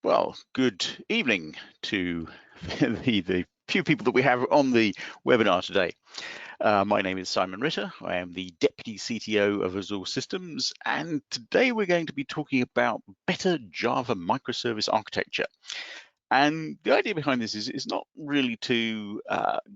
Well, good evening to the few people that we have on the webinar today. My name is Simon Ritter. I am the Deputy CTO of Azul Systems, and today we're going to be talking about better Java microservice architecture. And the idea behind this is not really to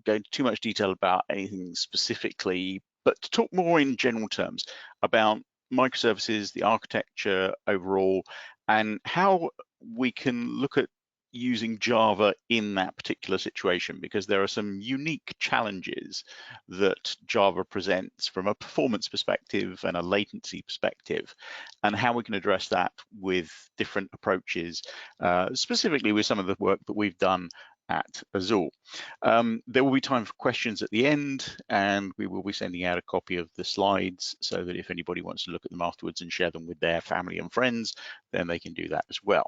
go into too much detail about anything specifically, but to talk more in general terms about microservices, the architecture overall, and how we can look at using Java in that particular situation, because there are some unique challenges that Java presents from a performance perspective and a latency perspective, and how we can address that with different approaches, specifically with some of the work that we've done at Azul. There will be time for questions at the end, and we will be sending out a copy of the slides so that if anybody wants to look at them afterwards and share them with their family and friends, then they can do that as well.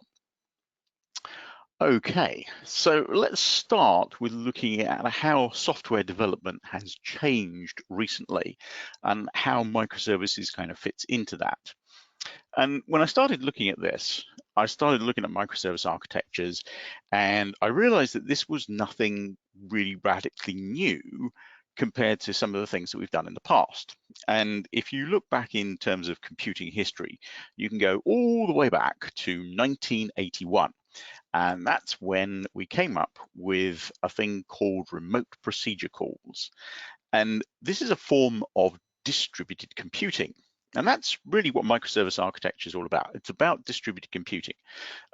Okay, so let's start with looking at how software development has changed recently and how microservices kind of fits into that. And when I started looking at this, I started looking at microservice architectures, and I realized that this was nothing really radically new compared to some of the things that we've done in the past. And if you look back in terms of computing history, you can go all the way back to 1981. And that's when we came up with a thing called remote procedure calls. And this is a form of distributed computing. And that's really what microservice architecture is all about. It's about distributed computing.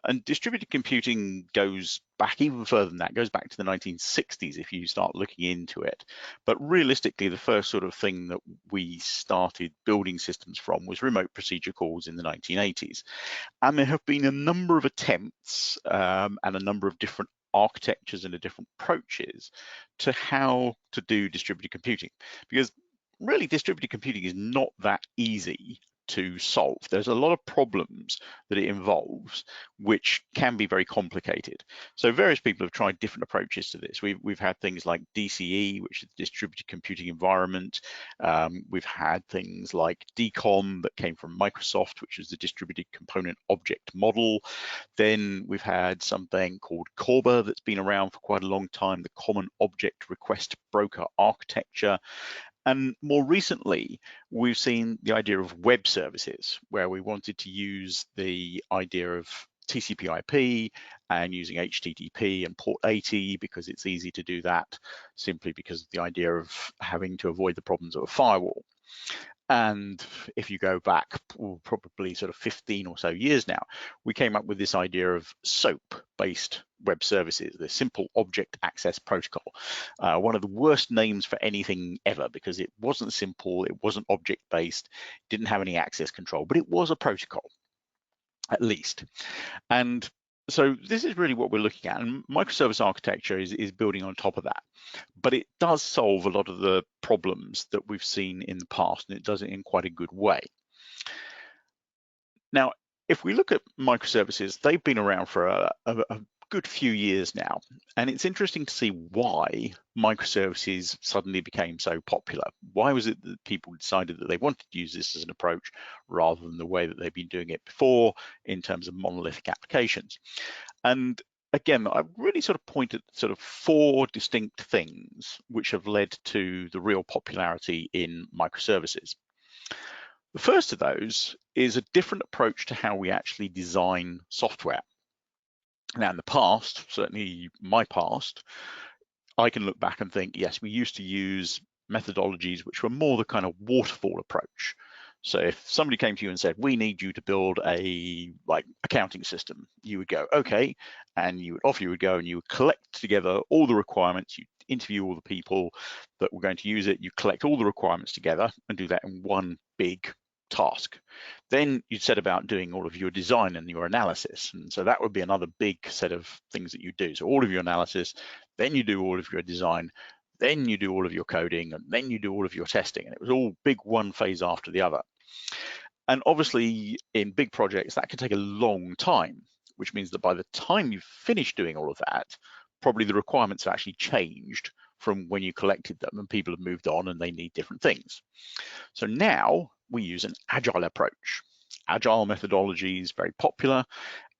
And distributed computing goes back even further than that, goes back to the 1960s if you start looking into it. But realistically, the first sort of thing that we started building systems from was remote procedure calls in the 1980s. And there have been a number of attempts and a number of different architectures and different approaches to how to do distributed computing, because really distributed computing is not that easy to solve. There's a lot of problems that it involves, which can be very complicated. So various people have tried different approaches to this. We've had things like DCE, which is the distributed computing environment. We've had things like DCOM that came from Microsoft, which is the distributed component object model. Then we've had something called CORBA that's been around for quite a long time, the Common Object Request Broker Architecture. And more recently, we've seen the idea of web services, where we wanted to use the idea of TCP/IP and using HTTP and port 80 because it's easy to do that, simply because of the idea of having to avoid the problems of a firewall. And if you go back probably sort of 15 or so years now, we came up with this idea of SOAP-based web services, the Simple Object Access Protocol. One of the worst names for anything ever, because it wasn't simple, it wasn't object-based, didn't have any access control, but it was a protocol, at least. And so this is really what we're looking at, and microservice architecture is building on top of that. But it does solve a lot of the problems that we've seen in the past, and it does it in quite a good way. Now, if we look at microservices, they've been around for a good few years now, and it's interesting to see why microservices suddenly became so popular. Why was it that people decided that they wanted to use this as an approach rather than the way that they've been doing it before in terms of monolithic applications? And again, I've really sort of pointed sort of four distinct things which have led to the real popularity in microservices. The first of those is a different approach to how we actually design software. Now, in the past, certainly my past, I can look back and think, yes, we used to use methodologies which were more the kind of waterfall approach. So if somebody came to you and said, we need you to build a accounting system, you would go, okay, and off you would go and you would collect together all the requirements, you interview all the people that were going to use it, you collect all the requirements together and do that in one big task. Then you'd set about doing all of your design and your analysis. And so that would be another big set of things that you do. So all of your analysis, then you do all of your design, then you do all of your coding, and then you do all of your testing. And it was all big one phase after the other. And obviously in big projects, that can take a long time, which means that by the time you've finished doing all of that, probably the requirements have actually changed from when you collected them, and people have moved on and they need different things. So now we use an agile approach. Agile methodology is very popular,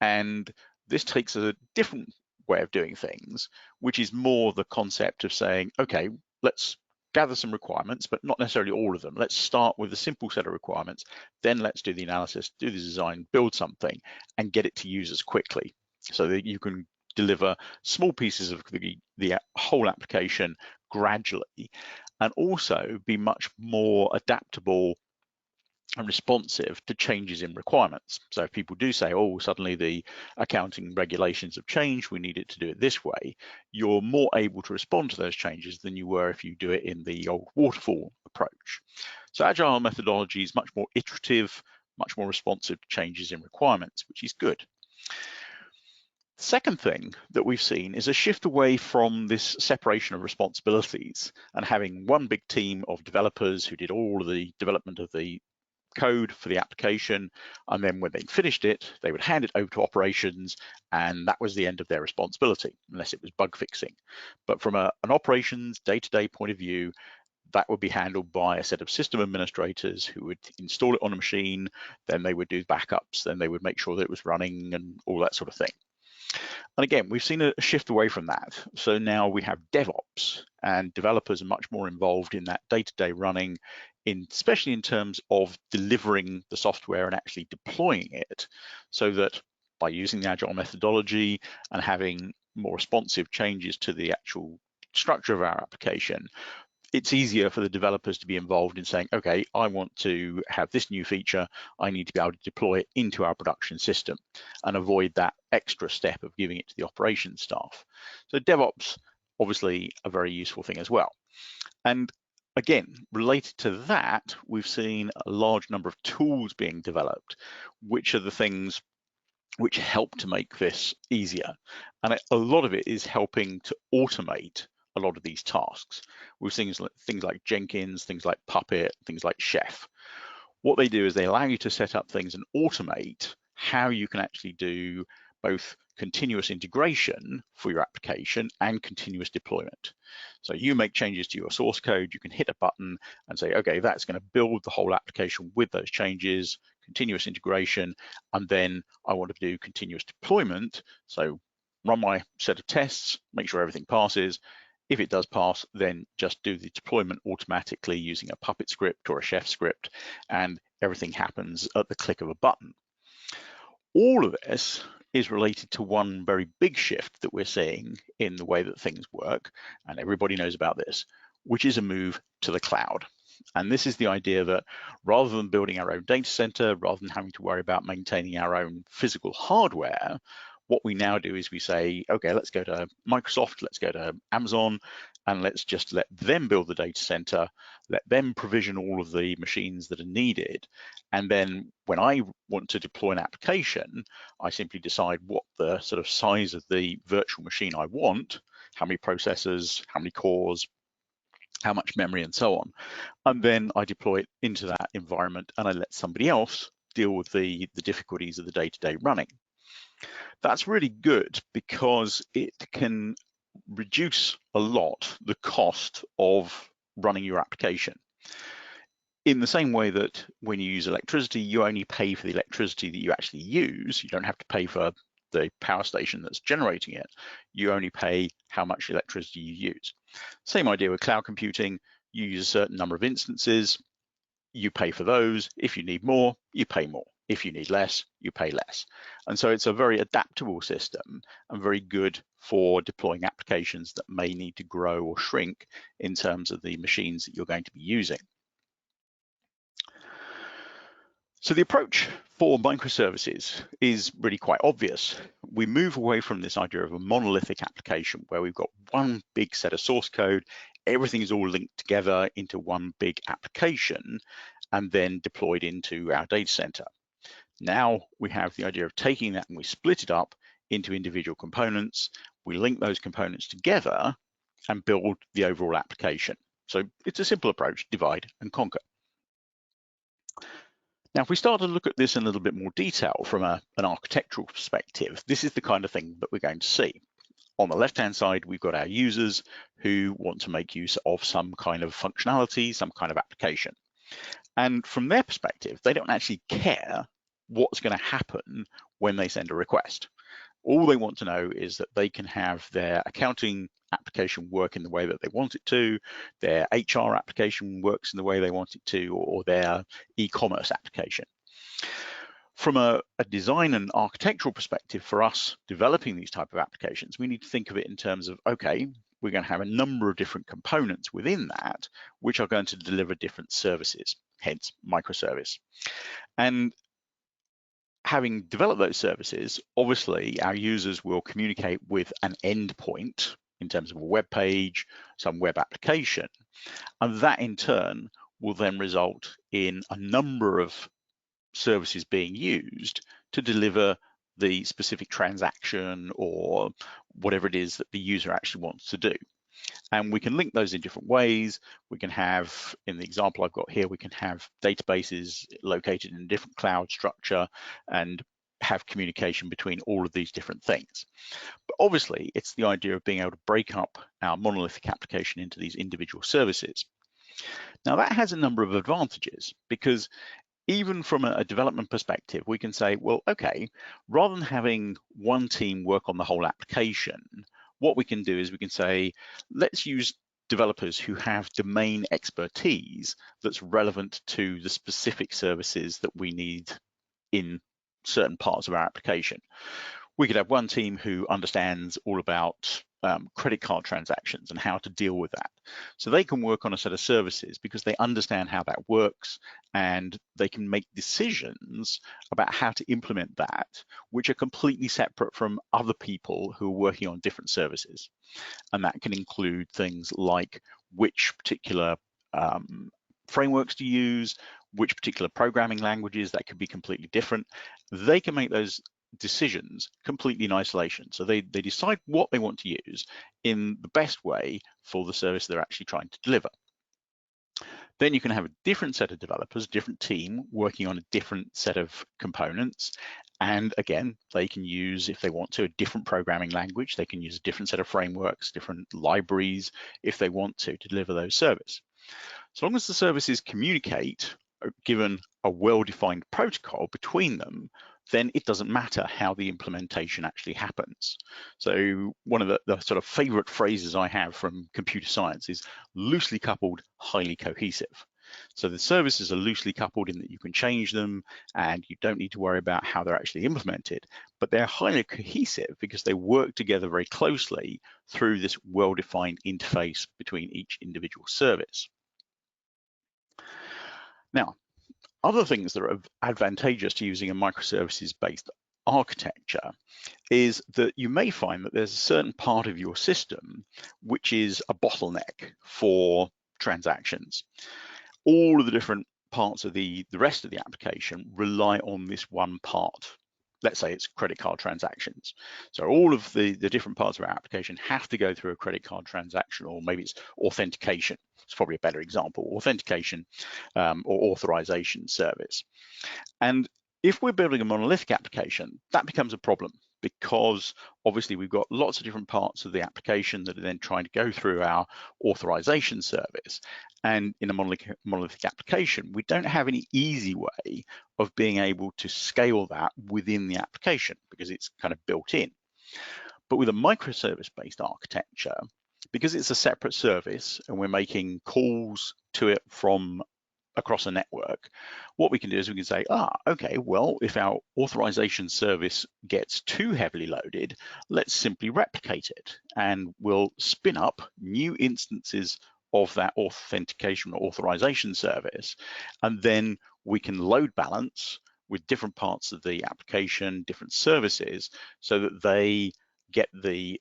and This takes a different way of doing things, which is more the concept of saying, okay, let's gather some requirements, but not necessarily all of them. Let's start with a simple set of requirements, then let's do the analysis, do the design, build something, and get it to users quickly so that you can deliver small pieces of the whole application gradually, and also be much more adaptable and responsive to changes in requirements. So if people do say, oh, suddenly the accounting regulations have changed, we need it to do it this way, you're more able to respond to those changes than you were if you do it in the old waterfall approach. So Agile methodology is much more iterative, much more responsive to changes in requirements, which is good. The second thing that we've seen is a shift away from this separation of responsibilities and having one big team of developers who did all of the development of the code for the application, and then when they finished it, they would hand it over to operations, and that was the end of their responsibility, unless it was bug fixing. But from an operations day-to-day point of view, that would be handled by a set of system administrators who would install it on a machine, then they would do backups, then they would make sure that it was running and all that sort of thing. And again, we've seen a shift away from that. So now we have DevOps, and developers are much more involved in that day-to-day running, especially in terms of delivering the software and actually deploying it, so that by using the Agile methodology and having more responsive changes to the actual structure of our application, it's easier for the developers to be involved in saying, okay, I want to have this new feature, I need to be able to deploy it into our production system and avoid that extra step of giving it to the operations staff. So DevOps, obviously a very useful thing as well. And again, related to that, we've seen a large number of tools being developed, which are the things which help to make this easier. And a lot of it is helping to automate a lot of these tasks. We've seen things like Jenkins, things like Puppet, things like Chef. What they do is they allow you to set up things and automate how you can actually do both continuous integration for your application and continuous deployment. So you make changes to your source code, you can hit a button and say, okay, that's going to build the whole application with those changes, continuous integration, and then I want to do continuous deployment. So run my set of tests, make sure everything passes. If it does pass, then just do the deployment automatically using a Puppet script or a Chef script, and everything happens at the click of a button. All of this is related to one very big shift that we're seeing in the way that things work, and everybody knows about this, which is a move to the cloud. And this is the idea that rather than building our own data center, rather than having to worry about maintaining our own physical hardware, what we now do is we say, okay, let's go to Microsoft, let's go to Amazon, and let's just let them build the data center, let them provision all of the machines that are needed. And then when I want to deploy an application, I simply decide what the sort of size of the virtual machine I want, how many processors, how many cores, how much memory, and so on. And then I deploy it into that environment and I let somebody else deal with the difficulties of the day-to-day running. That's really good because it can reduce a lot the cost of running your application. In the same way that when you use electricity, you only pay for the electricity that you actually use. You don't have to pay for the power station that's generating it. You only pay how much electricity you use. Same idea with cloud computing. You use a certain number of instances, you pay for those. If you need more, you pay more. If you need less, you pay less. And so it's a very adaptable system and very good for deploying applications that may need to grow or shrink in terms of the machines that you're going to be using. So the approach for microservices is really quite obvious. We move away from this idea of a monolithic application where we've got one big set of source code, everything is all linked together into one big application and then deployed into our data center. Now we have the idea of taking that and we split it up into individual components. We link those components together and build the overall application. So it's a simple approach, divide and conquer. Now, if we start to look at this in a little bit more detail from an architectural perspective, this is the kind of thing that we're going to see. On the left-hand side, we've got our users who want to make use of some kind of functionality, some kind of application. And from their perspective, they don't actually care what's going to happen when they send a request. All they want to know is that they can have their accounting application work in the way that they want it to, their HR application works in the way they want it to, or their e-commerce application. From a design and architectural perspective, for us developing these type of applications, we need to think of it in terms of, okay, we're going to have a number of different components within that, which are going to deliver different services, hence microservice. And having developed those services, obviously our users will communicate with an endpoint in terms of a web page, some web application, and that in turn will then result in a number of services being used to deliver the specific transaction or whatever it is that the user actually wants to do. And we can link those in different ways. We can have, in the example I've got here, we can have databases located in a different cloud structure and have communication between all of these different things. But obviously, it's the idea of being able to break up our monolithic application into these individual services. Now, that has a number of advantages because even from a development perspective, we can say, well, okay, rather than having one team work on the whole application, what we can do is we can say, let's use developers who have domain expertise that's relevant to the specific services that we need in certain parts of our application. We could have one team who understands all about credit card transactions and how to deal with that. So they can work on a set of services because they understand how that works and they can make decisions about how to implement that, which are completely separate from other people who are working on different services. And that can include things like which particular frameworks to use, which particular programming languages, that could be completely different. They can make those decisions completely in isolation. So they decide what they want to use in the best way for the service they're actually trying to deliver. Then you can have a different set of developers, different team working on a different set of components. And again, they can use, if they want to, a different programming language. They can use a different set of frameworks, different libraries, if they want to deliver those services. So long as the services communicate, given a well-defined protocol between them, then it doesn't matter how the implementation actually happens. So one of the sort of favorite phrases I have from computer science is loosely coupled, highly cohesive. So the services are loosely coupled in that you can change them and you don't need to worry about how they're actually implemented, but they're highly cohesive because they work together very closely through this well-defined interface between each individual service. Now, other things that are advantageous to using a microservices-based architecture is that you may find that there's a certain part of your system which is a bottleneck for transactions. All of the different parts of the rest of the application rely on this one part. Let's say it's credit card transactions. So all of the different parts of our application have to go through a credit card transaction, or maybe it's authentication. It's probably a better example, authentication or authorization service. And if we're building a monolithic application, that becomes a problem because obviously we've got lots of different parts of the application that are then trying to go through our authorization service. And in a monolithic application, we don't have any easy way of being able to scale that within the application because it's kind of built in. But with a microservice-based architecture, because it's a separate service and we're making calls to it from across a network, what we can do is we can say, okay, well, if our authorization service gets too heavily loaded, let's simply replicate it and we'll spin up new instances of that authentication or authorization service. And then we can load balance with different parts of the application, different services, so that they get the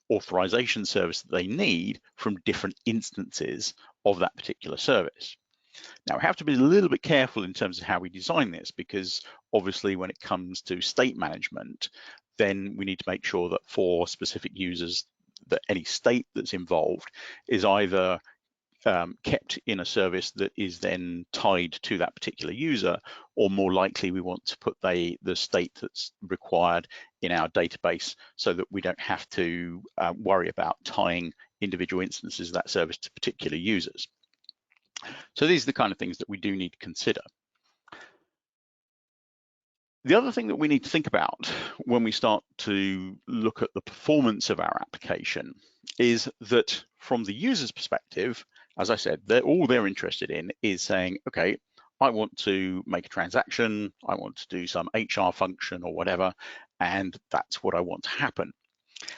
authorization service that they need from different instances of that particular service. Now, we have to be a little bit careful in terms of how we design this, because obviously when it comes to state management, then we need to make sure that for specific users, that any state that's involved is either kept in a service that is then tied to that particular user, or more likely we want to put the state that's required in our database so that we don't have to worry about tying individual instances of that service to particular users. So these are the kind of things that we do need to consider. The other thing that we need to think about when we start to look at the performance of our application is that from the user's perspective, as I said, all they're interested in is saying, okay, I want to make a transaction, I want to do some HR function or whatever, and that's what I want to happen.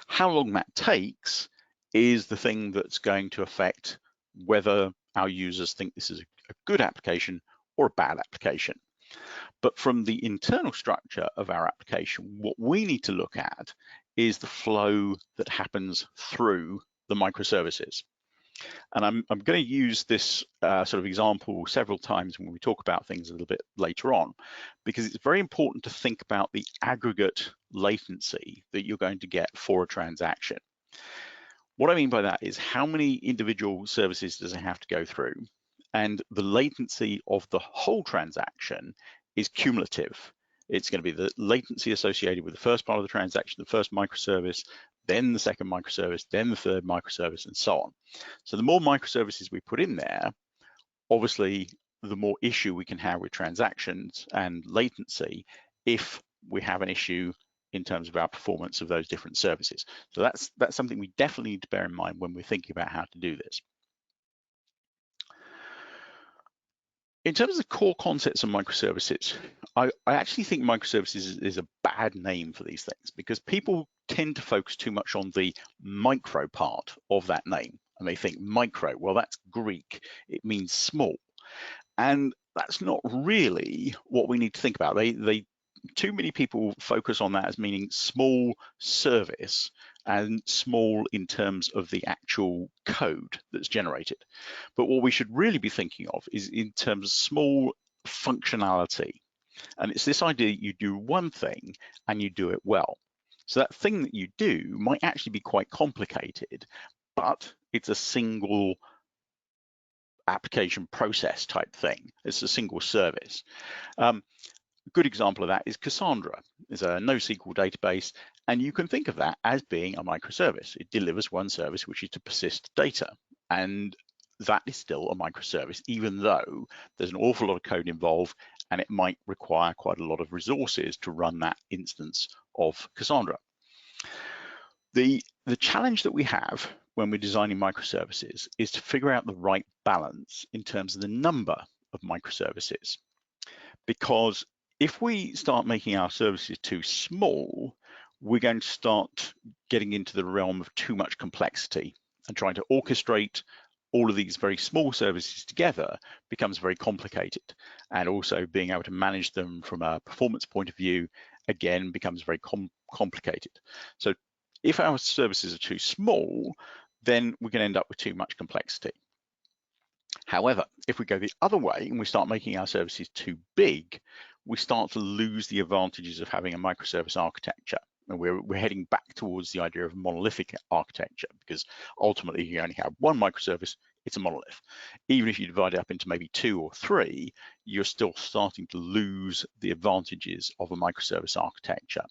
How long that takes is the thing that's going to affect whether our users think this is a good application or a bad application. But from the internal structure of our application, what we need to look at is the flow that happens through the microservices. And I'm going to use this sort of example several times when we talk about things a little bit later on, because it's very important to think about the aggregate latency that you're going to get for a transaction. What I mean by that is how many individual services does it have to go through? And the latency of the whole transaction is cumulative. It's going to be the latency associated with the first part of the transaction, the first microservice, then the second microservice, then the third microservice, and so on. So the more microservices we put in there, obviously, the more issue we can have with transactions and latency if we have an issue in terms of our performance of those different services. So that's something we definitely need to bear in mind when we're thinking about how to do this. In terms of the core concepts of microservices, I actually think microservices is a bad name for these things because people tend to focus too much on the micro part of that name. And they think micro, well, that's Greek, it means small. And that's not really what we need to think about. Too many people focus on that as meaning small service and small in terms of the actual code that's generated. But what we should really be thinking of is in terms of small functionality. And it's this idea that you do one thing and you do it well. So that thing that you do might actually be quite complicated, but it's a single application process type thing. It's a single service. A good example of that is Cassandra. It's a NoSQL database, and you can think of that as being a microservice. It delivers one service, which is to persist data, and that is still a microservice, even though there's an awful lot of code involved, and it might require quite a lot of resources to run that instance of Cassandra. The challenge that we have when we're designing microservices is to figure out the right balance in terms of the number of microservices. Because if we start making our services too small, we're going to start getting into the realm of too much complexity, and trying to orchestrate all of these very small services together becomes very complicated. And also being able to manage them from a performance point of view, again, becomes very complicated. So if our services are too small, then we can end up with too much complexity. However, if we go the other way and we start making our services too big, we start to lose the advantages of having a microservice architecture. And we're heading back towards the idea of monolithic architecture, because ultimately you only have one microservice, it's a monolith. Even if you divide it up into maybe 2 or 3, you're still starting to lose the advantages of a microservice architecture.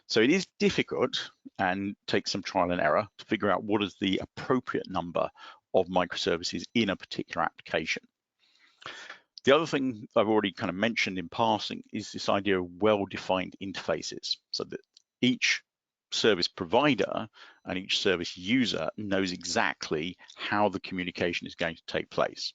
So it is difficult and takes some trial and error to figure out what is the appropriate number of microservices in a particular application. The other thing I've already kind of mentioned in passing is this idea of well-defined interfaces, so that each service provider and each service user knows exactly how the communication is going to take place.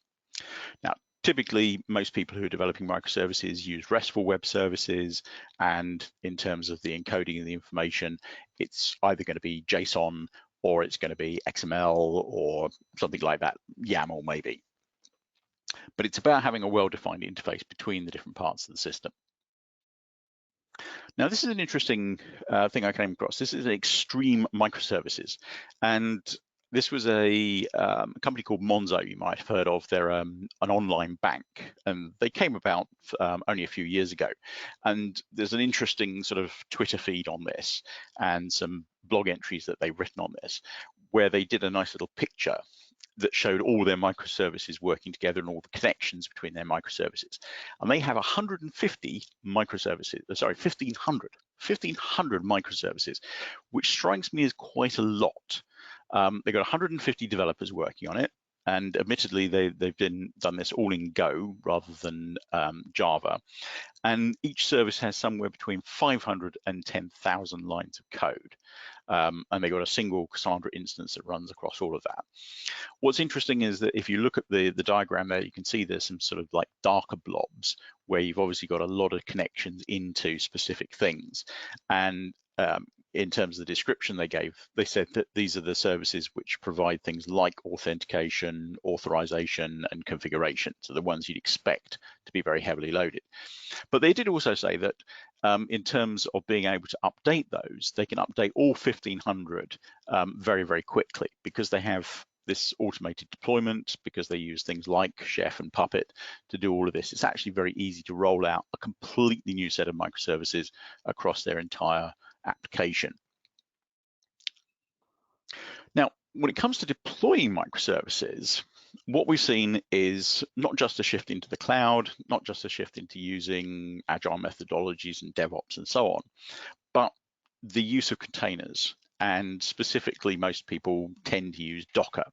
Now, typically, most people who are developing microservices use RESTful web services, and in terms of the encoding of the information, it's either going to be JSON or it's going to be XML or something like that, YAML maybe. But it's about having a well-defined interface between the different parts of the system. Now, this is an interesting thing I came across. This is extreme microservices. And this was a company called Monzo, you might have heard of. They're an online bank, and they came about only a few years ago. And there's an interesting sort of Twitter feed on this and some blog entries that they've written on this, where they did a nice little picture that showed all their microservices working together and all the connections between their microservices. And they have 150 microservices, sorry, 1,500 microservices, which strikes me as quite a lot. They've got 150 developers working on it, and admittedly they've done this all in Go rather than Java. And each service has somewhere between 500 and 10,000 lines of code. And they've got a single Cassandra instance that runs across all of that. What's interesting is that if you look at the diagram there, you can see there's some sort of like darker blobs where you've obviously got a lot of connections into specific things. And in terms of the description they gave, they said that these are the services which provide things like authentication, authorization, and configuration. So the ones you'd expect to be very heavily loaded. But they did also say that in terms of being able to update those, they can update all 1,500 very, very quickly because they have this automated deployment, because they use things like Chef and Puppet to do all of this. It's actually very easy to roll out a completely new set of microservices across their entire application. Now, when it comes to deploying microservices, what we've seen is not just a shift into the cloud, not just a shift into using Agile methodologies and Devops and so on, but the use of containers. And specifically, most people tend to use Docker.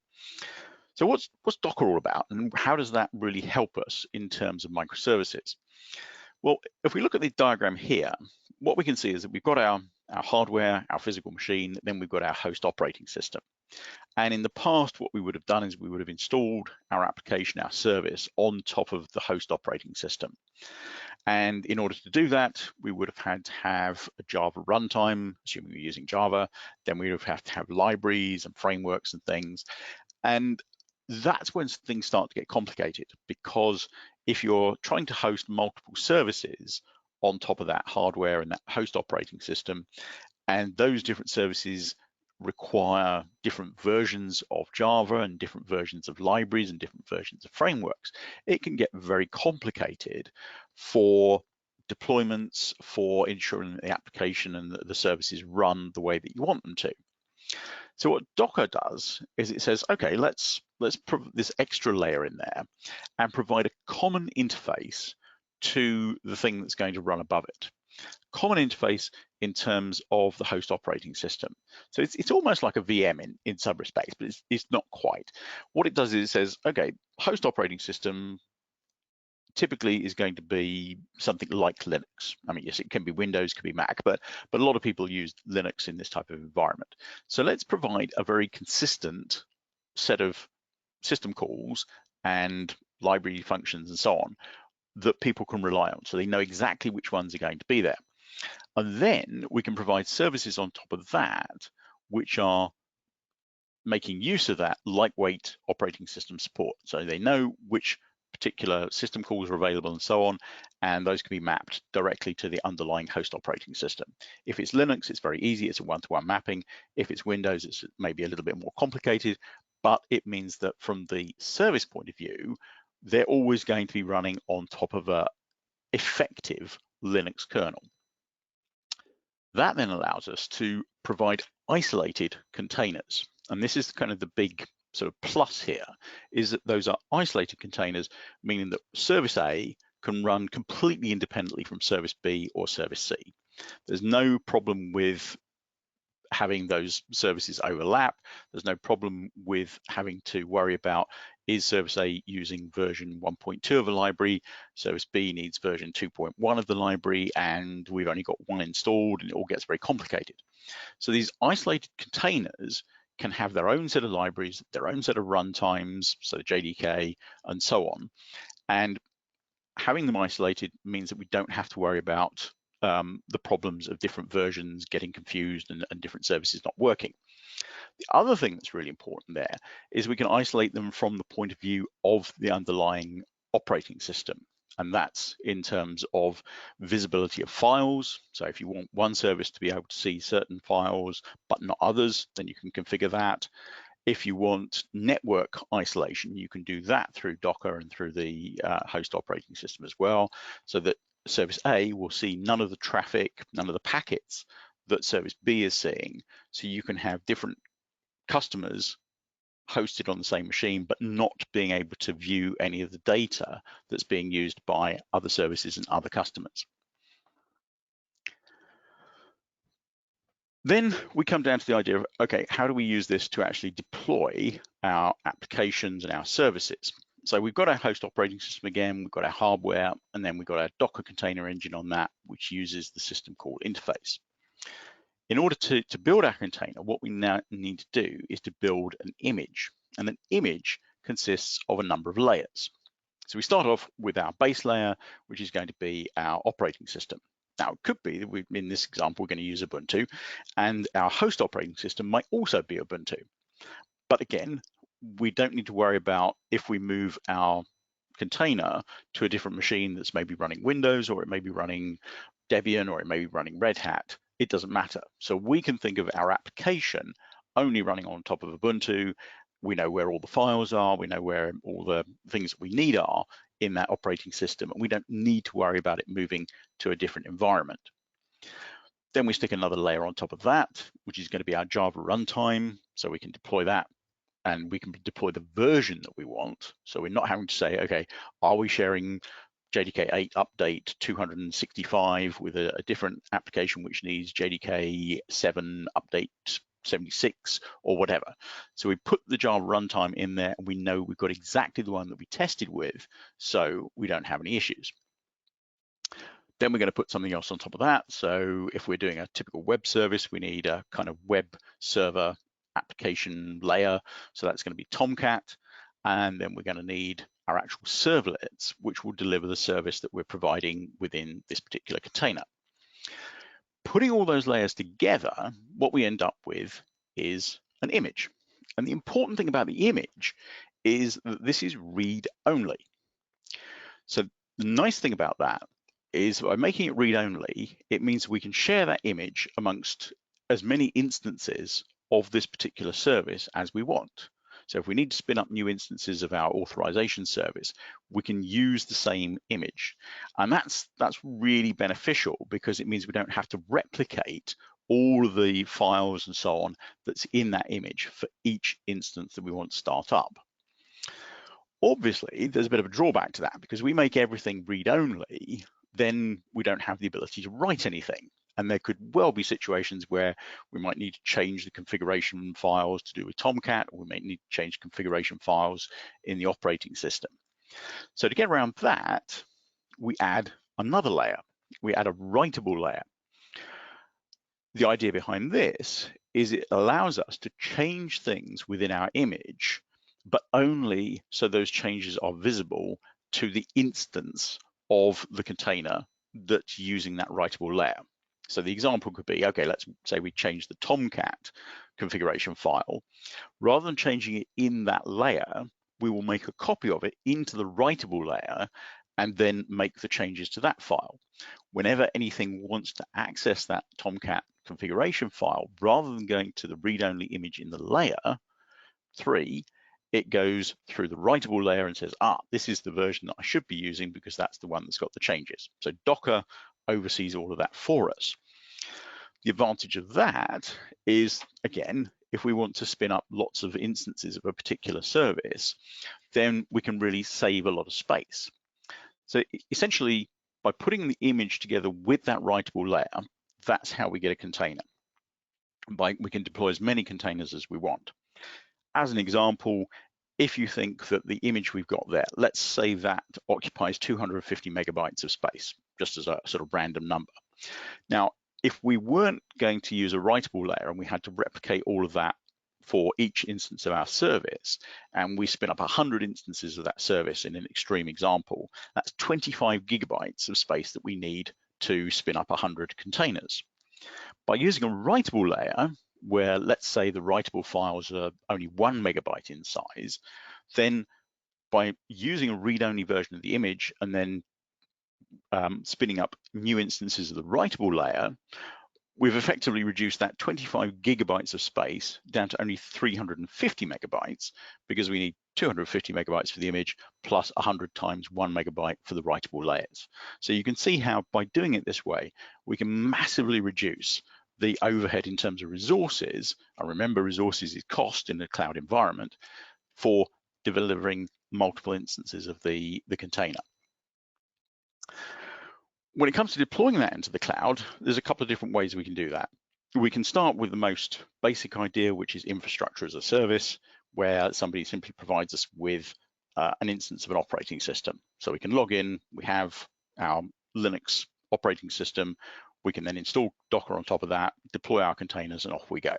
So what's Docker all about, and how does that really help us in terms of microservices? Well, if we look at the diagram here, what we can see is that we've got our hardware, our physical machine, then we've got our host operating system. And in the past, what we would have done is we would have installed our application, our service, on top of the host operating system. And in order to do that, we would have had to have a Java runtime, assuming we're using Java. Then we would have to have libraries and frameworks and things. And that's when things start to get complicated, because if you're trying to host multiple services on top of that hardware and that host operating system, and those different services require different versions of Java and different versions of libraries and different versions of frameworks, it can get very complicated for deployments, for ensuring that the application and the services run the way that you want them to. So what Docker does is it says, okay, let's put this extra layer in there and provide a common interface to the thing that's going to run above it. Common interface in terms of the host operating system. So it's almost like a VM in some respects, but it's not quite. What it does is it says, okay, host operating system typically is going to be something like Linux. I mean, yes, it can be Windows, can be Mac, but a lot of people use Linux in this type of environment. So let's provide a very consistent set of system calls and library functions and so on that people can rely on. So they know exactly which ones are going to be there. And then we can provide services on top of that, which are making use of that lightweight operating system support. So they know which particular system calls are available and so on, and those can be mapped directly to the underlying host operating system. If it's Linux, it's very easy, it's a one-to-one mapping. If it's Windows, it's maybe a little bit more complicated, but it means that from the service point of view, they're always going to be running on top of a effective Linux kernel. That then allows us to provide isolated containers. And this is kind of the big sort of plus here, is that those are isolated containers, meaning that service A can run completely independently from service B or service C. There's no problem with having those services overlap. There's no problem with having to worry about, is service A using version 1.2 of a library, service B needs version 2.1 of the library, and we've only got one installed, and it all gets very complicated. So these isolated containers can have their own set of libraries, their own set of runtimes, so JDK and so on. And having them isolated means that we don't have to worry about the problems of different versions getting confused and different services not working. The other thing that's really important there is we can isolate them from the point of view of the underlying operating system. And that's in terms of visibility of files. So if you want one service to be able to see certain files, but not others, then you can configure that. If you want network isolation, you can do that through Docker and through the host operating system as well, so that service A will see none of the traffic, none of the packets that service B is seeing. So you can have different customers hosted on the same machine, but not being able to view any of the data that's being used by other services and other customers. Then we come down to the idea of, okay, how do we use this to actually deploy our applications and our services? So we've got our host operating system again, we've got our hardware, and then we've got our Docker container engine on that, which uses the system called interface. In order to build our container, what we now need to do is to build an image. And an image consists of a number of layers. So we start off with our base layer, which is going to be our operating system. Now, it could be that in this example, we're going to use Ubuntu, and our host operating system might also be Ubuntu. But again, we don't need to worry about if we move our container to a different machine that's maybe running Windows, or it may be running Debian, or it may be running Red Hat. It doesn't matter. So we can think of our application only running on top of Ubuntu. We know where all the files are, we know where all the things that we need are in that operating system, and we don't need to worry about it moving to a different environment. Then we stick another layer on top of that, which is going to be our Java runtime, so we can deploy that, and we can deploy the version that we want. So we're not having to say, okay, are we sharing JDK 8 update 265 with a different application which needs JDK 7 update 76 or whatever. So we put the Java runtime in there, and we know we've got exactly the one that we tested with, so we don't have any issues. Then we're going to put something else on top of that. So if we're doing a typical web service, we need a kind of web server application layer. So that's going to be Tomcat. And then we're going to need our actual servlets, which will deliver the service that we're providing within this particular container. Putting all those layers together, what we end up with is an image. And the important thing about the image is that this is read-only. So the nice thing about that is by making it read-only, it means we can share that image amongst as many instances of this particular service as we want. So if we need to spin up new instances of our authorization service, we can use the same image. And that's really beneficial, because it means we don't have to replicate all of the files and so on that's in that image for each instance that we want to start up. Obviously, there's a bit of a drawback to that, because we make everything read-only, then we don't have the ability to write anything. And there could well be situations where we might need to change the configuration files to do with Tomcat, or we may need to change configuration files in the operating system. So to get around that, we add another layer. We add a writable layer. The idea behind this is it allows us to change things within our image, but only so those changes are visible to the instance of the container that's using that writable layer. So the example could be, okay, let's say we change the Tomcat configuration file. Rather than changing it in that layer, we will make a copy of it into the writable layer and then make the changes to that file. Whenever anything wants to access that Tomcat configuration file, rather than going to the read-only image in the layer 3, it goes through the writable layer and says, this is the version that I should be using, because that's the one that's got the changes. So Docker oversees all of that for us. The advantage of that is, again, if we want to spin up lots of instances of a particular service, then we can really save a lot of space. So essentially, by putting the image together with that writable layer, that's how we get a container. We can deploy as many containers as we want. As an example, if you think that the image we've got there, let's say that occupies 250 megabytes of space, just as a sort of random number. Now, if we weren't going to use a writable layer and we had to replicate all of that for each instance of our service, and we spin up 100 instances of that service in an extreme example, that's 25 gigabytes of space that we need to spin up 100 containers. By using a writable layer, where let's say the writable files are only 1 megabyte in size, then by using a read-only version of the image and then spinning up new instances of the writable layer, we've effectively reduced that 25 gigabytes of space down to only 350 megabytes, because we need 250 megabytes for the image plus 100 times 1 megabyte for the writable layers. So you can see how by doing it this way, we can massively reduce the overhead in terms of resources. And remember, resources is cost in the cloud environment for delivering multiple instances of the container. When it comes to deploying that into the cloud, there's a couple of different ways we can do that. we can start with the most basic idea, which is infrastructure as a service, where somebody simply provides us with an instance of an operating system. So we can log in, we have our Linux operating system, we can then install Docker on top of that, deploy our containers, and off we go.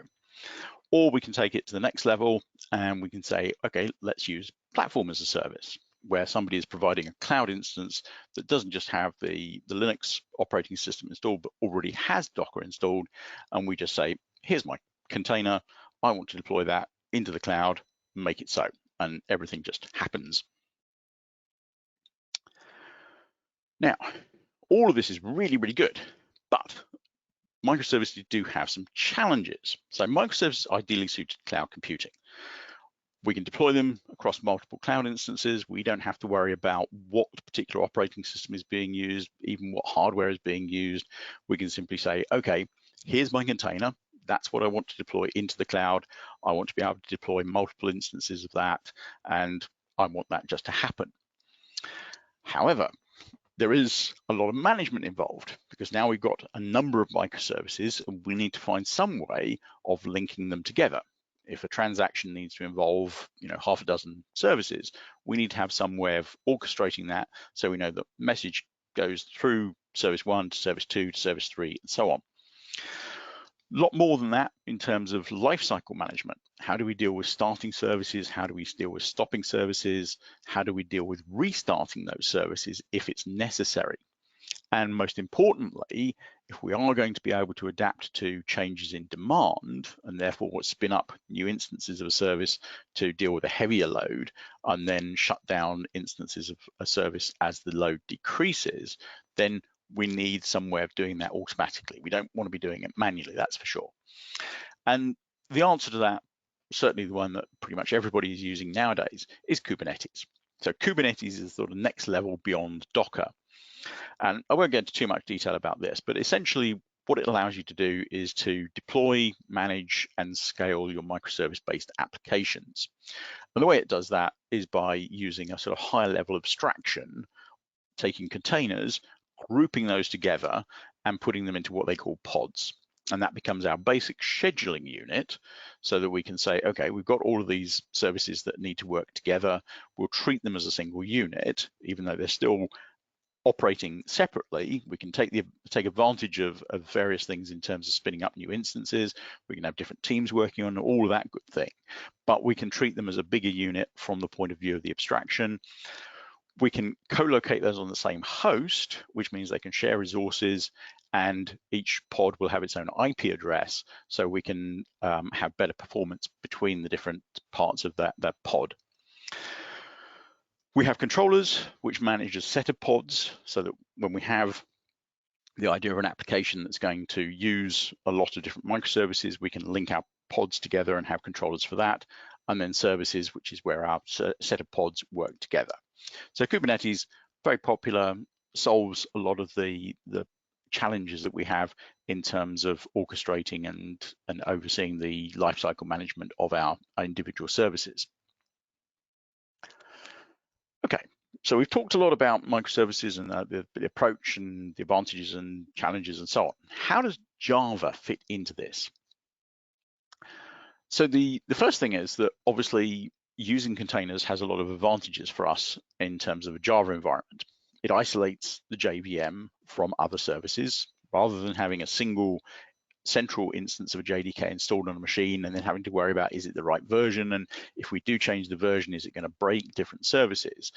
Or we can take it to the next level and we can say, okay, let's use platform as a service, where somebody is providing a cloud instance that doesn't just have the Linux operating system installed, but already has Docker installed. And we just say, here's my container, I want to deploy that into the cloud, make it so, and everything just happens. Now, all of this is really, really good, but microservices do have some challenges. So microservices are ideally suited to cloud computing. We can deploy them across multiple cloud instances. We don't have to worry about what particular operating system is being used, even what hardware is being used. We can simply say, okay, here's my container. That's what I want to deploy into the cloud. I want to be able to deploy multiple instances of that, and I want that just to happen. However, there is a lot of management involved, because now we've got a number of microservices and we need to find some way of linking them together. If a transaction needs to involve, half a dozen services, we need to have some way of orchestrating that so we know that message goes through service 1 to service 2 to service 3 and so on. A lot more than that in terms of lifecycle management. How do we deal with starting services? How do we deal with stopping services? How do we deal with restarting those services if it's necessary? And most importantly, if we are going to be able to adapt to changes in demand and therefore spin up new instances of a service to deal with a heavier load and then shut down instances of a service as the load decreases, then we need some way of doing that automatically. We don't want to be doing it manually, that's for sure. And the answer to that, certainly the one that pretty much everybody is using nowadays, is Kubernetes. So Kubernetes is sort of next level beyond Docker. And I won't get into too much detail about this, but essentially what it allows you to do is to deploy, manage, and scale your microservice-based applications. And the way it does that is by using a sort of higher level abstraction, taking containers, grouping those together, and putting them into what they call pods. And that becomes our basic scheduling unit, so that we can say, okay, we've got all of these services that need to work together. We'll treat them as a single unit, even though they're still operating separately. We can take advantage of various things in terms of spinning up new instances. We can have different teams working on all of that good thing, but we can treat them as a bigger unit from the point of view of the abstraction. We can co-locate those on the same host, which means they can share resources, and each pod will have its own IP address, so we can have better performance between the different parts of that pod. We have controllers, which manage a set of pods, so that when we have the idea of an application that's going to use a lot of different microservices, we can link our pods together and have controllers for that. And then services, which is where our set of pods work together. So Kubernetes, very popular, solves a lot of the challenges that we have in terms of orchestrating and overseeing the lifecycle management of our individual services. Okay, so we've talked a lot about microservices and the approach and the advantages and challenges and so on. How does Java fit into this? So the first thing is that obviously using containers has a lot of advantages for us in terms of a Java environment. It isolates the JVM from other services, rather than having a single central instance of a JDK installed on a machine and then having to worry about, is it the right version? And if we do change the version, is it going to break different services?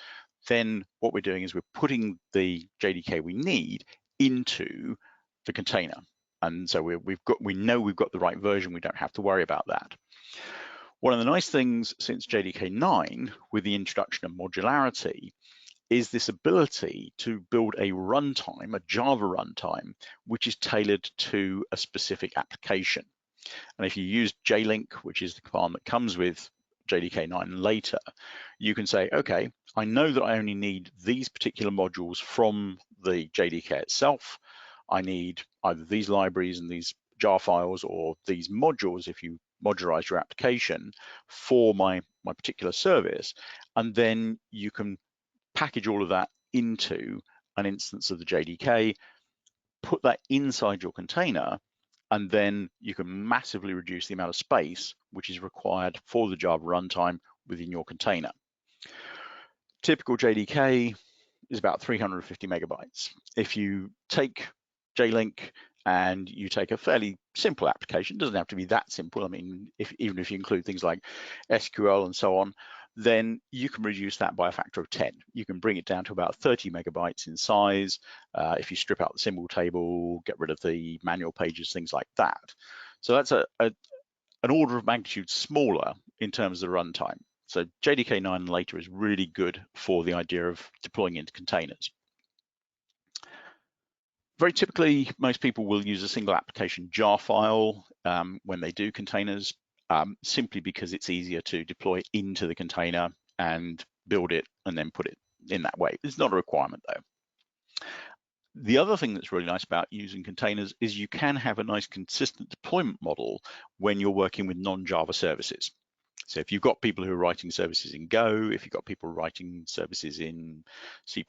Then what we're doing is we're putting the JDK we need into the container. And so we know we've got the right version. We don't have to worry about that. One of the nice things since JDK 9 with the introduction of modularity is this ability to build a runtime, a Java runtime, which is tailored to a specific application. And if you use JLink, which is the command that comes with JDK 9 later, you can say, okay, I know that I only need these particular modules from the JDK itself. I need either these libraries and these jar files or these modules if you modularize your application for my particular service. And then you can package all of that into an instance of the JDK, put that inside your container, and then you can massively reduce the amount of space which is required for the Java runtime within your container. Typical JDK is about 350 megabytes. If you take JLink and you take a fairly simple application, it doesn't have to be that simple. I mean, even if you include things like SQL and so on, then you can reduce that by a factor of 10. You can bring it down to about 30 megabytes in size. If you strip out the symbol table, get rid of the manual pages, things like that. So that's an order of magnitude smaller in terms of the runtime. So JDK 9 and later is really good for the idea of deploying into containers. Very typically, most people will use a single application jar file when they do containers, simply because it's easier to deploy into the container and build it and then put it in that way. It's not a requirement though. The other thing that's really nice about using containers is you can have a nice consistent deployment model when you're working with non-Java services. So if you've got people who are writing services in Go, if you've got people writing services in C++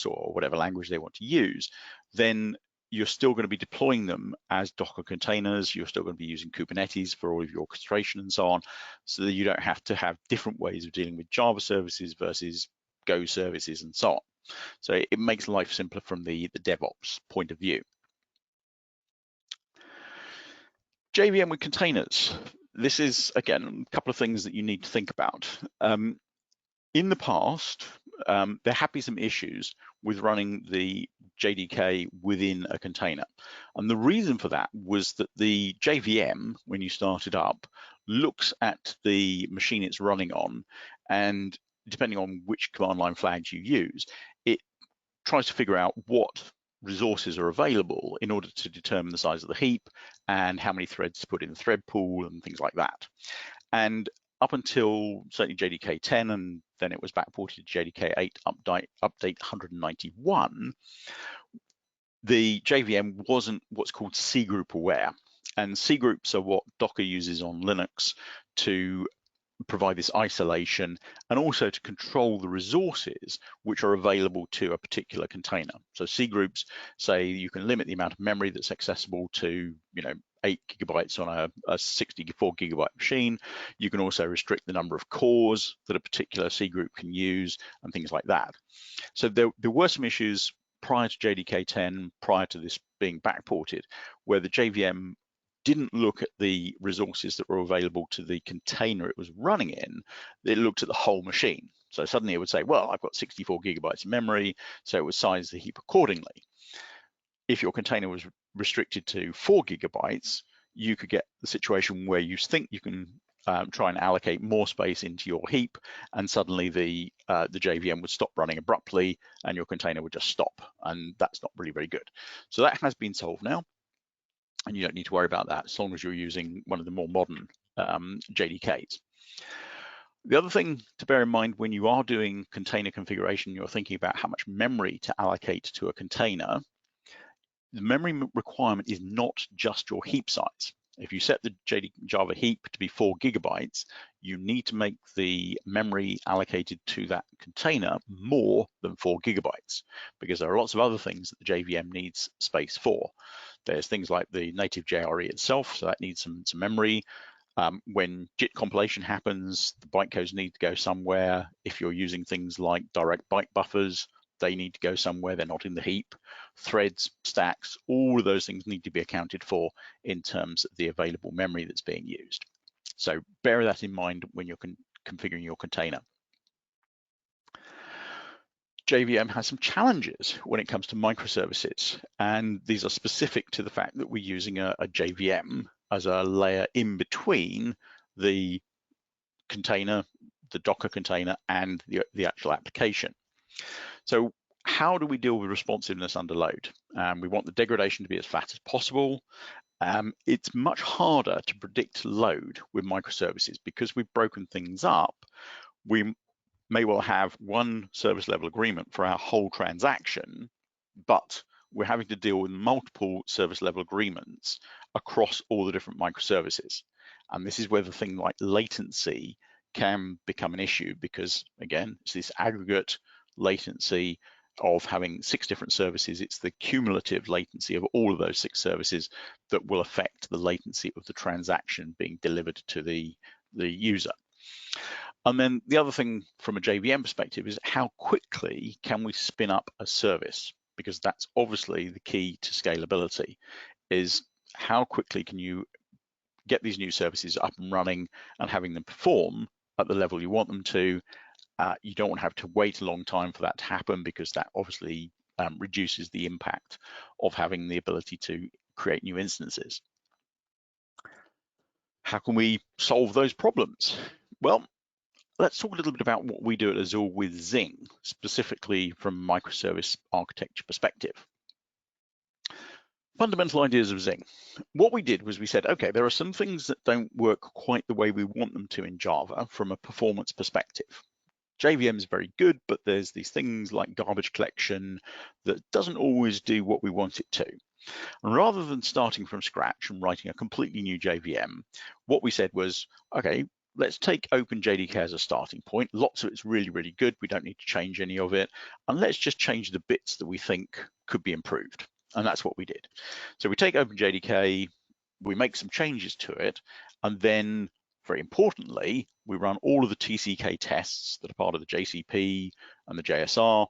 or whatever language they want to use, then you're still going to be deploying them as Docker containers. You're still going to be using Kubernetes for all of your orchestration and so on, so that you don't have to have different ways of dealing with Java services versus Go services and so on. So it makes life simpler from the DevOps point of view. JVM with containers. This is, again, a couple of things that you need to think about. In the past, there have been some issues with running the JDK within a container. And the reason for that was that the JVM, when you start it up, looks at the machine it's running on, and depending on which command line flags you use, it tries to figure out what resources are available in order to determine the size of the heap and how many threads to put in the thread pool and things like that. And up until certainly JDK 10, and then it was backported to JDK 8 update 191, the JVM wasn't what's called C group aware. And C groups are what Docker uses on Linux to provide this isolation and also to control the resources which are available to a particular container. So C groups say you can limit the amount of memory that's accessible to, 8 gigabytes on a 64 gigabyte machine. You can also restrict the number of cores that a particular C group can use and things like that. So there were some issues prior to JDK 10, prior to this being backported, where the JVM didn't look at the resources that were available to the container it was running in. It looked at the whole machine. So suddenly it would say, well, I've got 64 gigabytes of memory, so it would size the heap accordingly. If your container was restricted to 4 gigabytes, you could get the situation where you think you can try and allocate more space into your heap, and suddenly the JVM would stop running abruptly and your container would just stop, and that's not really very good. So that has been solved now, and you don't need to worry about that as long as you're using one of the more modern JDKs. The other thing to bear in mind when you are doing container configuration, you're thinking about how much memory to allocate to a container. The memory requirement is not just your heap size. If you set the Java heap to be 4 gigabytes, you need to make the memory allocated to that container more than 4 gigabytes, because there are lots of other things that the JVM needs space for. There's things like the native JRE itself, so that needs some memory. When JIT compilation happens, the bytecodes need to go somewhere. If you're using things like direct byte buffers, they need to go somewhere, they're not in the heap. Threads, stacks, all of those things need to be accounted for in terms of the available memory that's being used. So bear that in mind when you're configuring your container. JVM has some challenges when it comes to microservices, and these are specific to the fact that we're using a JVM as a layer in between the container, the Docker container, and the actual application. So how do we deal with responsiveness under load? We want the degradation to be as fast as possible. It's much harder to predict load with microservices because we've broken things up. We may well have one service level agreement for our whole transaction, but we're having to deal with multiple service level agreements across all the different microservices. And this is where the thing like latency can become an issue because, again, it's this aggregate latency of having 6 different services, it's the cumulative latency of all of those 6 services that will affect the latency of the transaction being delivered to the user. And then the other thing from a JVM perspective is how quickly can we spin up a service? Because that's obviously the key to scalability, is how quickly can you get these new services up and running and having them perform at the level you want them to. You don't want to have to wait a long time for that to happen, because that obviously reduces the impact of having the ability to create new instances. How can we solve those problems? Well, let's talk a little bit about what we do at Azul with Zing, specifically from a microservice architecture perspective. Fundamental ideas of Zing. What we did was we said, okay, there are some things that don't work quite the way we want them to in Java from a performance perspective. JVM is very good, but there's these things like garbage collection that doesn't always do what we want it to. And rather than starting from scratch and writing a completely new JVM, what we said was, okay, let's take OpenJDK as a starting point. Lots of it's really, really good. We don't need to change any of it. And let's just change the bits that we think could be improved. And that's what we did. So we take OpenJDK, we make some changes to it, and then very importantly, we run all of the TCK tests that are part of the JCP and the JSR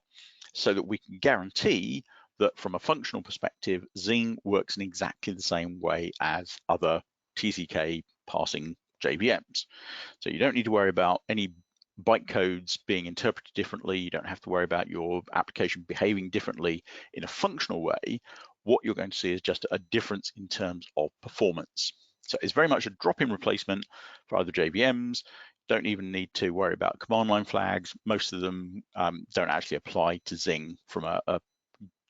so that we can guarantee that from a functional perspective, Zing works in exactly the same way as other TCK passing JVMs. So you don't need to worry about any bytecodes being interpreted differently. You don't have to worry about your application behaving differently in a functional way. What you're going to see is just a difference in terms of performance. So it's very much a drop-in replacement for other JVMs. Don't even need to worry about command line flags. Most of them don't actually apply to Zing from a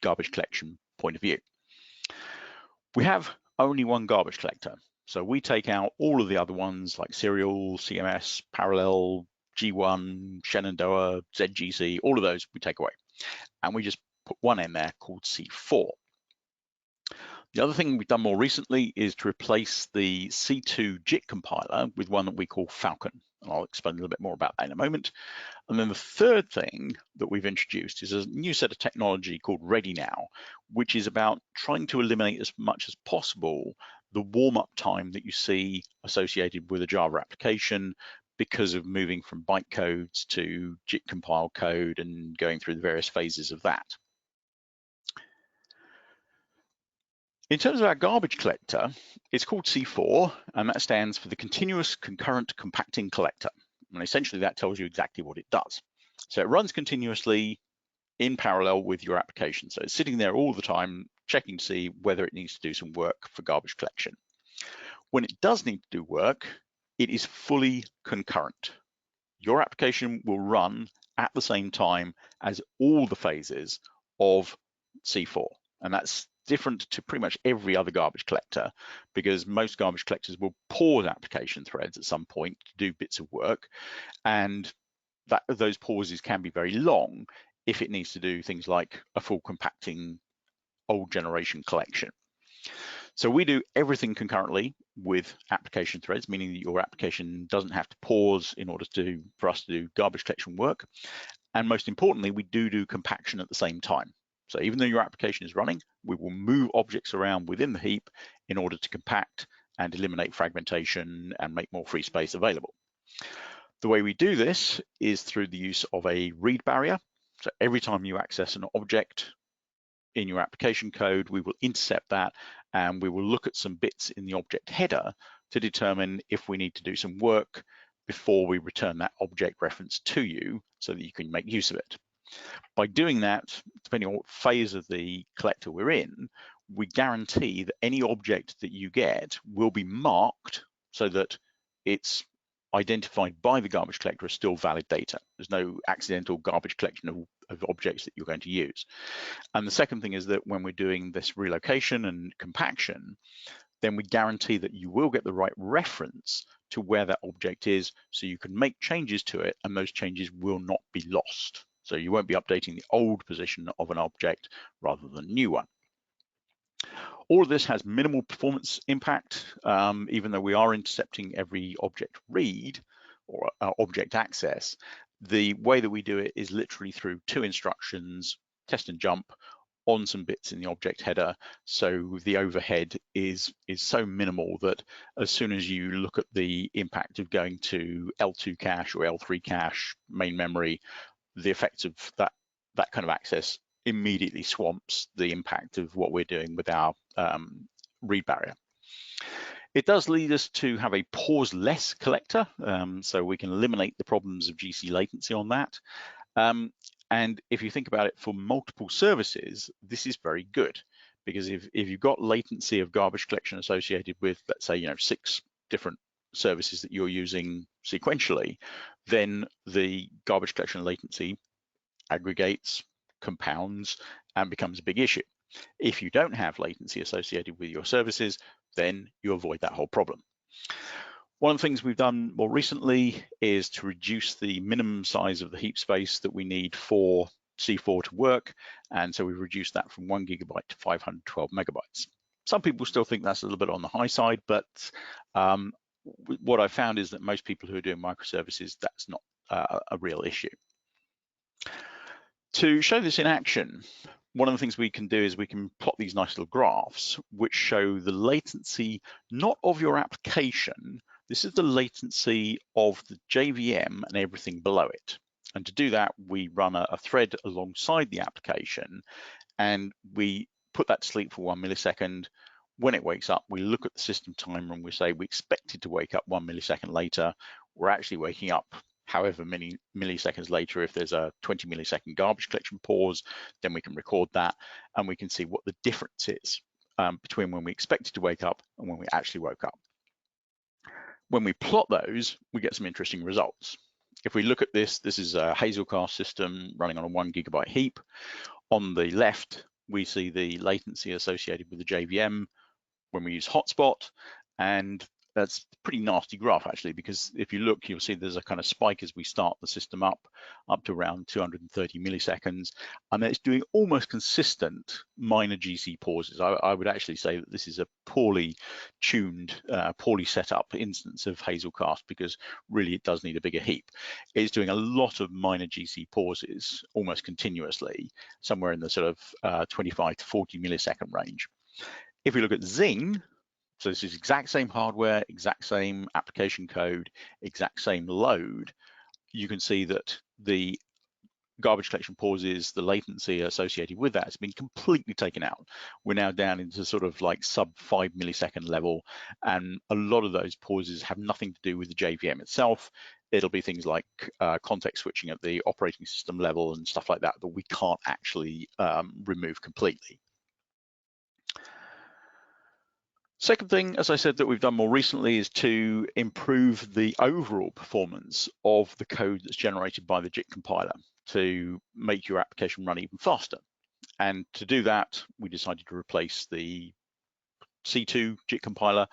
garbage collection point of view. We have only one garbage collector. So we take out all of the other ones like Serial, CMS, Parallel, G1, Shenandoah, ZGC, all of those we take away. And we just put one in there called C4. The other thing we've done more recently is to replace the C2 JIT compiler with one that we call Falcon. And I'll explain a little bit more about that in a moment. And then the third thing that we've introduced is a new set of technology called Ready Now, which is about trying to eliminate as much as possible the warm-up time that you see associated with a Java application because of moving from bytecodes to JIT compile code and going through the various phases of that. In terms of our garbage collector, it's called C4, and that stands for the Continuous Concurrent Compacting Collector. And essentially that tells you exactly what it does. So it runs continuously in parallel with your application. So it's sitting there all the time, checking to see whether it needs to do some work for garbage collection. When it does need to do work, it is fully concurrent. Your application will run at the same time as all the phases of C4. And that's different to pretty much every other garbage collector, because most garbage collectors will pause application threads at some point to do bits of work, and those pauses can be very long if it needs to do things like a full compacting old generation collection. So we do everything concurrently with application threads, meaning that your application doesn't have to pause in order for us to do garbage collection work. And most importantly, we do compaction at the same time. So even though your application is running, we will move objects around within the heap in order to compact and eliminate fragmentation and make more free space available. The way we do this is through the use of a read barrier. So every time you access an object in your application code, we will intercept that, and we will look at some bits in the object header to determine if we need to do some work before we return that object reference to you so that you can make use of it. By doing that, depending on what phase of the collector we're in, we guarantee that any object that you get will be marked so that it's identified by the garbage collector as still valid data. There's no accidental garbage collection of objects that you're going to use. And the second thing is that when we're doing this relocation and compaction, then we guarantee that you will get the right reference to where that object is, so you can make changes to it and those changes will not be lost. So you won't be updating the old position of an object rather than a new one. All of this has minimal performance impact, even though we are intercepting every object read or object access. The way that we do it is literally through 2 instructions test and jump on some bits in the object header, so the overhead is so minimal that as soon as you look at the impact of going to L2 cache or L3 cache, main memory, the effects of that kind of access immediately swamps the impact of what we're doing with our read barrier. It does lead us to have a pause-less collector, so we can eliminate the problems of GC latency on that. And if you think about it for multiple services, this is very good, because if you've got latency of garbage collection associated with, let's say, 6 different services that you're using sequentially, then the garbage collection latency aggregates, compounds, and becomes a big issue. If you don't have latency associated with your services, then you avoid that whole problem. One of the things we've done more recently is to reduce the minimum size of the heap space that we need for C4 to work. And so we've reduced that from 1 GB to 512 megabytes. Some people still think that's a little bit on the high side, but what I found is that most people who are doing microservices, that's not a real issue. To show this in action, one of the things we can do is we can plot these nice little graphs which show the latency not of your application. This is the latency of the JVM and everything below it. And to do that, we run a thread alongside the application, and we put that to sleep for 1 millisecond. When it wakes up, we look at the system timer and we say we expect it to wake up 1 millisecond later. We're actually waking up however many milliseconds later. If there's a 20 millisecond garbage collection pause, then we can record that, and we can see what the difference is between when we expected to wake up and when we actually woke up. When we plot those, we get some interesting results. If we look at this, this is a Hazelcast system running on a 1 GB heap. On the left, we see the latency associated with the JVM when we use hotspot, and that's a pretty nasty graph actually, because if you look, you'll see there's a kind of spike as we start the system up to around 230 milliseconds, and it's doing almost consistent minor GC pauses. I would actually say that this is a poorly tuned, poorly set up instance of Hazelcast, because really it does need a bigger heap. It's doing a lot of minor GC pauses almost continuously, somewhere in the sort of 25 to 40 millisecond range. If we look at Zing, so this is exact same hardware, exact same application code, exact same load, you can see that the garbage collection pauses, the latency associated with that has been completely taken out. We're now down into sort of like sub 5 millisecond level, and a lot of those pauses have nothing to do with the JVM itself. It'll be things like context switching at the operating system level and stuff like that that we can't actually remove completely. Second thing, as I said, that we've done more recently is to improve the overall performance of the code that's generated by the JIT compiler to make your application run even faster. And to do that, we decided to replace the C2 JIT compiler.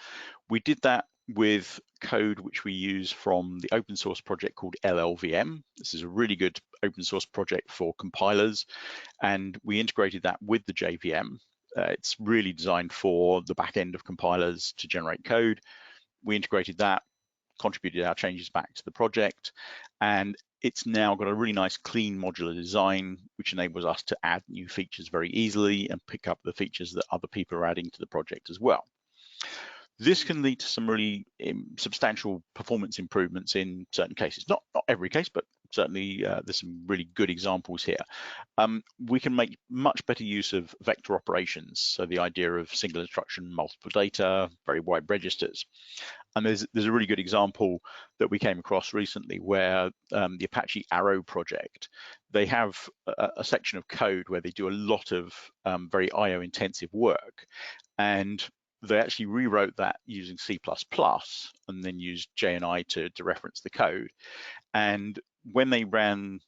We did that with code which we use from the open source project called LLVM. This is a really good open source project for compilers, and we integrated that with the JVM. It's really designed for the back end of compilers to generate code. We integrated that, contributed our changes back to the project, and it's now got a really nice clean modular design which enables us to add new features very easily and pick up the features that other people are adding to the project as well. This can lead to some really substantial performance improvements in certain cases. Not every case, but certainly there's some really good examples here. We can make much better use of vector operations. So the idea of single instruction, multiple data, very wide registers. And there's a really good example that we came across recently where the Apache Arrow project, they have a section of code where they do a lot of very IO intensive work. And they actually rewrote that using C++ and then used JNI to reference the code. And when they ran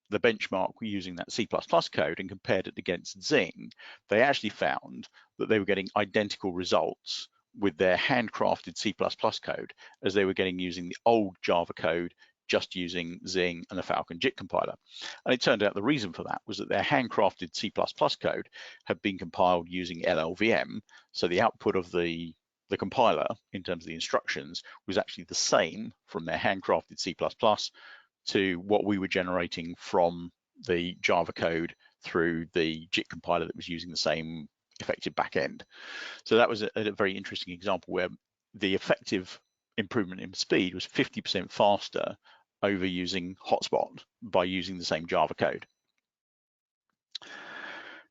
the benchmark using that C++ code and compared it against Zing, they actually found that they were getting identical results with their handcrafted C++ code as they were getting using the old Java code, just using Zing and the Falcon JIT compiler. And it turned out the reason for that was that their handcrafted C++ code had been compiled using LLVM. So the output of the compiler in terms of the instructions was actually the same from their handcrafted C++ to what we were generating from the Java code through the JIT compiler that was using the same effective backend. So that was a very interesting example where the effective improvement in speed was 50% faster over using Hotspot by using the same Java code.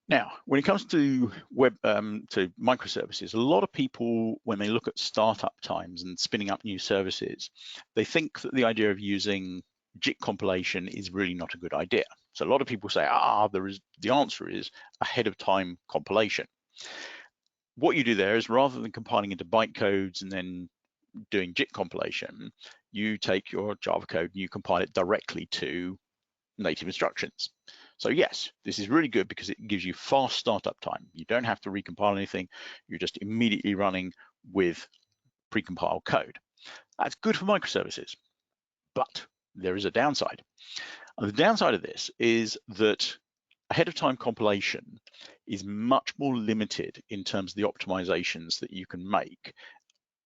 Now, when it comes to to microservices, a lot of people, when they look at startup times and spinning up new services, they think that the idea of using JIT compilation is really not a good idea. So a lot of people say, the answer is ahead of time compilation. What you do there is, rather than compiling into bytecodes and then doing JIT compilation, you take your Java code and you compile it directly to native instructions. So yes, this is really good because it gives you fast startup time. You don't have to recompile anything. You're just immediately running with precompiled code. That's good for microservices, but there is a downside. And the downside of this is that ahead of time compilation is much more limited in terms of the optimizations that you can make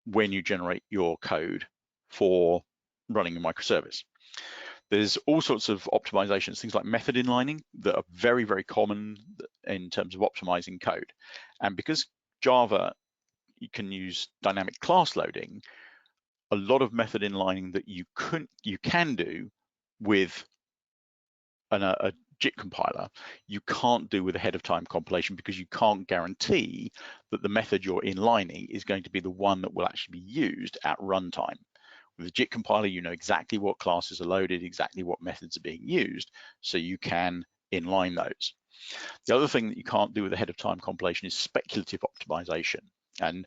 when you generate your code for running a microservice. There's all sorts of optimizations, things like method inlining, that are very, very common in terms of optimizing code. And because Java, you can use dynamic class loading, a lot of method inlining that you can do with a JIT compiler, you can't do with ahead of time compilation, because you can't guarantee that the method you're inlining is going to be the one that will actually be used at runtime. With the JIT compiler, you know exactly what classes are loaded, exactly what methods are being used, so you can inline those. The other thing that you can't do with ahead of time compilation is speculative optimization. And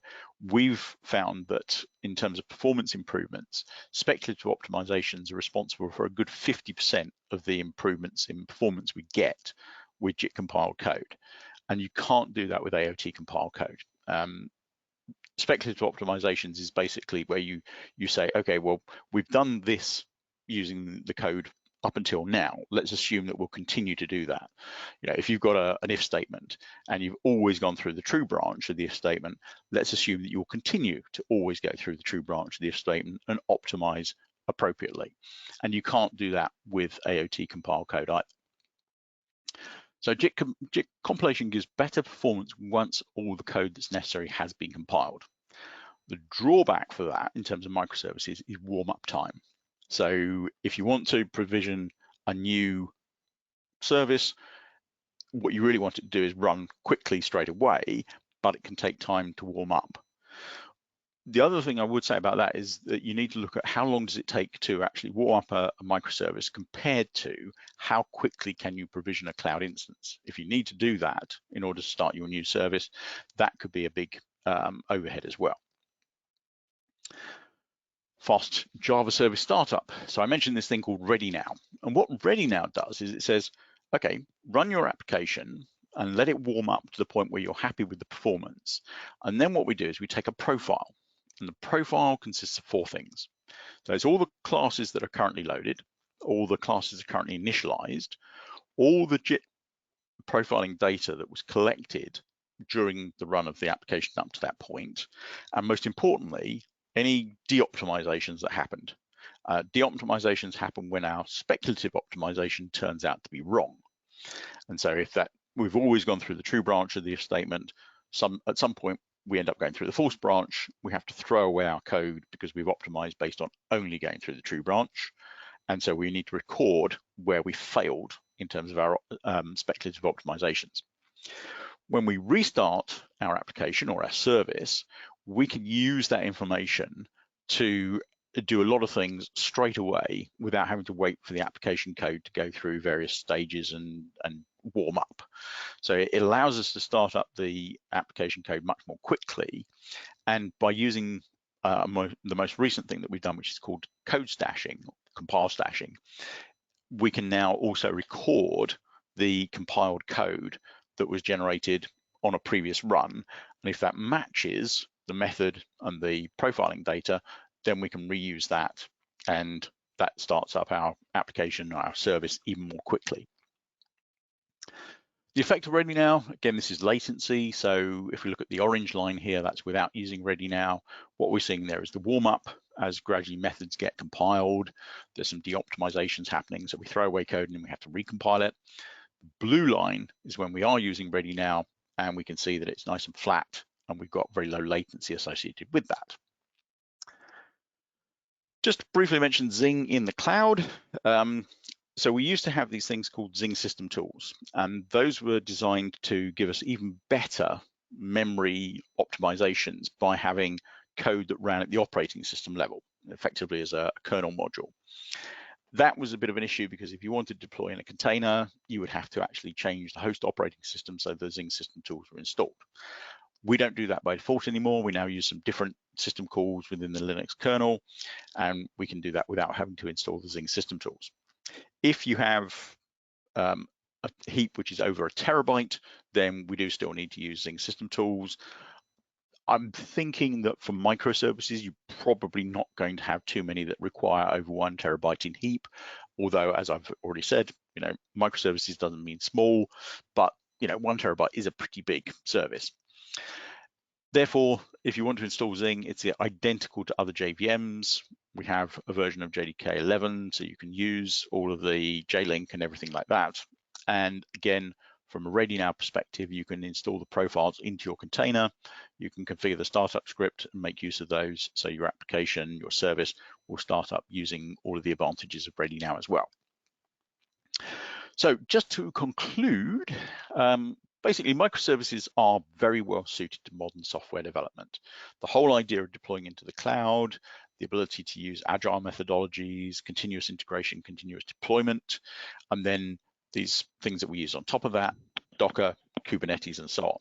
we've found that in terms of performance improvements, speculative optimizations are responsible for a good 50% of the improvements in performance we get with JIT compiled code. And you can't do that with AOT compiled code. Speculative optimizations is basically where you say, okay, well, we've done this using the code up until now. Let's assume that we'll continue to do that. You know, if you've got an if statement and you've always gone through the true branch of the if statement, let's assume that you'll continue to always go through the true branch of the if statement and optimize appropriately. And you can't do that with AOT compiled code either. So JIT compilation gives better performance once all the code that's necessary has been compiled. The drawback for that in terms of microservices is warm-up time. So if you want to provision a new service, what you really want it to do is run quickly straight away, but it can take time to warm up. The other thing I would say about that is that you need to look at how long does it take to actually warm up a microservice compared to how quickly can you provision a cloud instance. If you need to do that in order to start your new service, that could be a big overhead as well. Fast Java service startup. So I mentioned this thing called Ready Now. And what Ready Now does is it says, okay, run your application and let it warm up to the point where you're happy with the performance. And then what we do is we take a profile. And the profile consists of 4 things. So it's all the classes that are currently loaded, all the classes are currently initialized, all the JIT profiling data that was collected during the run of the application up to that point, and most importantly, any de-optimizations that happened. De-optimizations happen when our speculative optimization turns out to be wrong. And so if that, we've always gone through the true branch of the if statement, at some point we end up going through the false branch, we have to throw away our code because we've optimized based on only going through the true branch. And so we need to record where we failed in terms of our speculative optimizations. When we restart our application or our service, we can use that information to do a lot of things straight away without having to wait for the application code to go through various stages and warm up. So it allows us to start up the application code much more quickly. And by using the most recent thing that we've done, which is called code stashing, compile stashing, we can now also record the compiled code that was generated on a previous run. And if that matches the method and the profiling data, then we can reuse that, and that starts up our application or our service even more quickly. The effect of Ready Now, again, this is latency. So if we look at the orange line here, that's without using Ready Now. What we're seeing there is the warm up as gradually methods get compiled. There's some de-optimizations happening. So we throw away code and then we have to recompile it. Blue line is when we are using Ready Now, and we can see that it's nice and flat, and we've got very low latency associated with that. Just to briefly mention Zing in the cloud. So we used to have these things called Zing system tools, and those were designed to give us even better memory optimizations by having code that ran at the operating system level, effectively as a kernel module. That was a bit of an issue because if you wanted to deploy in a container, you would have to actually change the host operating system so the Zing system tools were installed. We don't do that by default anymore. We now use some different system calls within the Linux kernel, and we can do that without having to install the Zing system tools. If you have a heap which is over 1 terabyte, then we do still need to use Zing system tools. I'm thinking that for microservices, you're probably not going to have too many that require over 1 terabyte in heap. Although, as I've already said, microservices doesn't mean small, but 1 terabyte is a pretty big service. Therefore, if you want to install Zing, it's identical to other JVMs. We have a version of JDK 11, so you can use all of the JLink and everything like that. And again, from a Ready Now perspective, you can install the profiles into your container. You can configure the startup script and make use of those, so your application, your service will start up using all of the advantages of Ready Now as well. So just to conclude, basically, microservices are very well suited to modern software development. The whole idea of deploying into the cloud, the ability to use agile methodologies, continuous integration, continuous deployment, and then these things that we use on top of that, Docker, Kubernetes, and so on.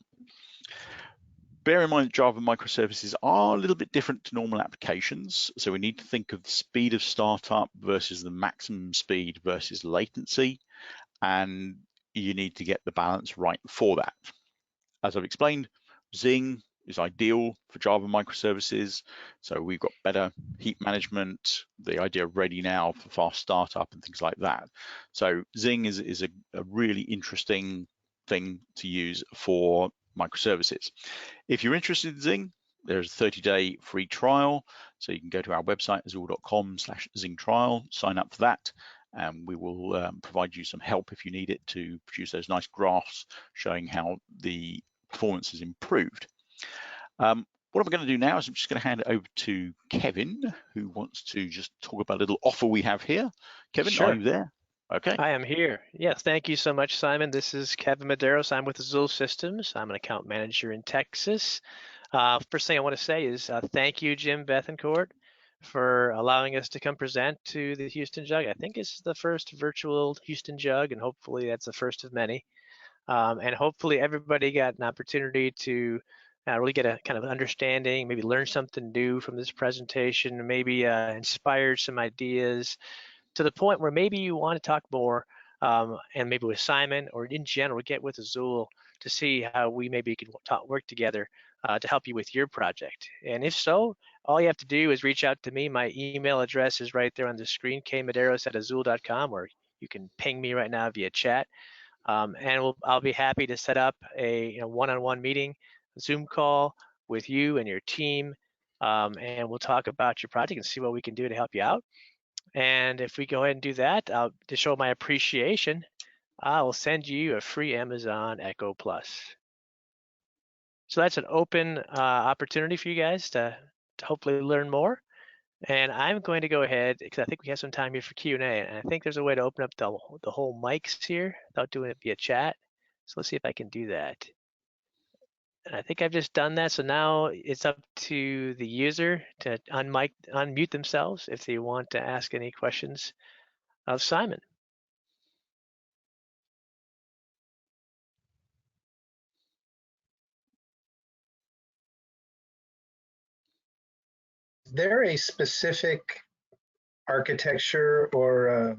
Bear in mind that Java microservices are a little bit different to normal applications. So we need to think of the speed of startup versus the maximum speed versus latency. And you need to get the balance right for that. As I've explained, Zing is ideal for Java microservices. So we've got better heap management, the idea of Ready Now for fast startup and things like that. So Zing is a really interesting thing to use for microservices. If you're interested in Zing, there's a 30-day free trial. So you can go to our website, azul.com/Zing trial, sign up for that. And we will provide you some help if you need it to produce those nice graphs showing how the performance has improved. What I'm going to do now is I'm just going to hand it over to Kevin, who wants to just talk about a little offer we have here. Kevin, Sure. Are you there? Okay. I am here. Yes, thank you so much, Simon. This is Kevin Medeiros. I'm with Azul Systems. I'm an account manager in Texas. First thing I want to say is thank you, Jim Bethencourt, for allowing us to come present to the Houston Jug. I think it's the first virtual Houston Jug, and hopefully that's the first of many. And hopefully everybody got an opportunity to really get a kind of understanding, maybe learn something new from this presentation, maybe inspire some ideas to the point where maybe you want to talk more and maybe with Simon or in general get with Azul to see how we maybe can work together to help you with your project. And if so, all you have to do is reach out to me. My email address is right there on the screen, kmedeiros@azul.com, or you can ping me right now via chat. And I'll be happy to set up a one-on-one meeting, a Zoom call with you and your team, and we'll talk about your project and see what we can do to help you out. And if we go ahead and do that, to show my appreciation, I will send you a free Amazon Echo Plus. So that's an open opportunity for you guys to hopefully learn more. And I'm going to go ahead, because I think we have some time here for Q&A, and I think there's a way to open up the whole mics here without doing it via chat. So let's see if I can do that. And I think I've just done that. So now it's up to the user to unmute themselves if they want to ask any questions of Simon. Is there a specific architecture or,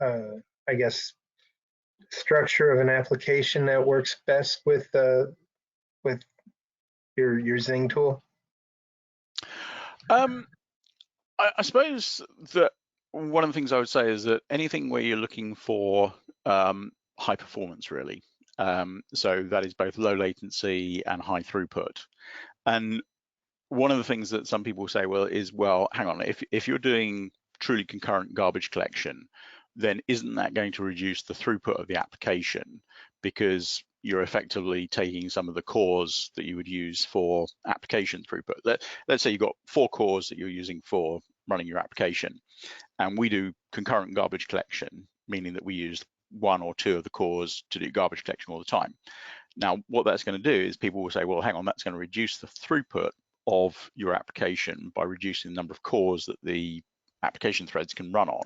I guess, structure of an application that works best with your Zing tool? I suppose that one of the things I would say is that anything where you're looking for high performance, really. So that is both low latency and high throughput. And one of the things that some people say, well, hang on, if you're doing truly concurrent garbage collection, then isn't that going to reduce the throughput of the application, because you're effectively taking some of the cores that you would use for application throughput. Let's say you've got 4 cores that you're using for running your application, and we do concurrent garbage collection, meaning that we use 1 or 2 of the cores to do garbage collection all the time. Now, what that's going to do is people will say, well, hang on, that's going to reduce the throughput of your application by reducing the number of cores that the application threads can run on.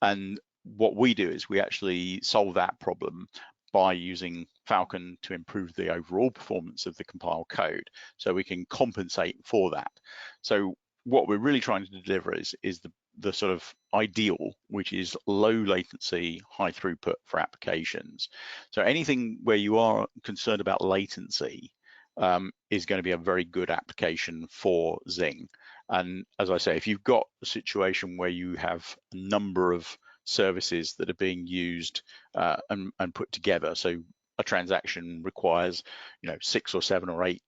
And what we do is we actually solve that problem by using Falcon to improve the overall performance of the compiled code, so we can compensate for that. So what we're really trying to deliver is the sort of ideal, which is low latency, high throughput for applications. So anything where you are concerned about latency is going to be a very good application for Zing. And as I say, if you've got a situation where you have a number of services that are being used and put together, so a transaction requires 6 or 7 or 8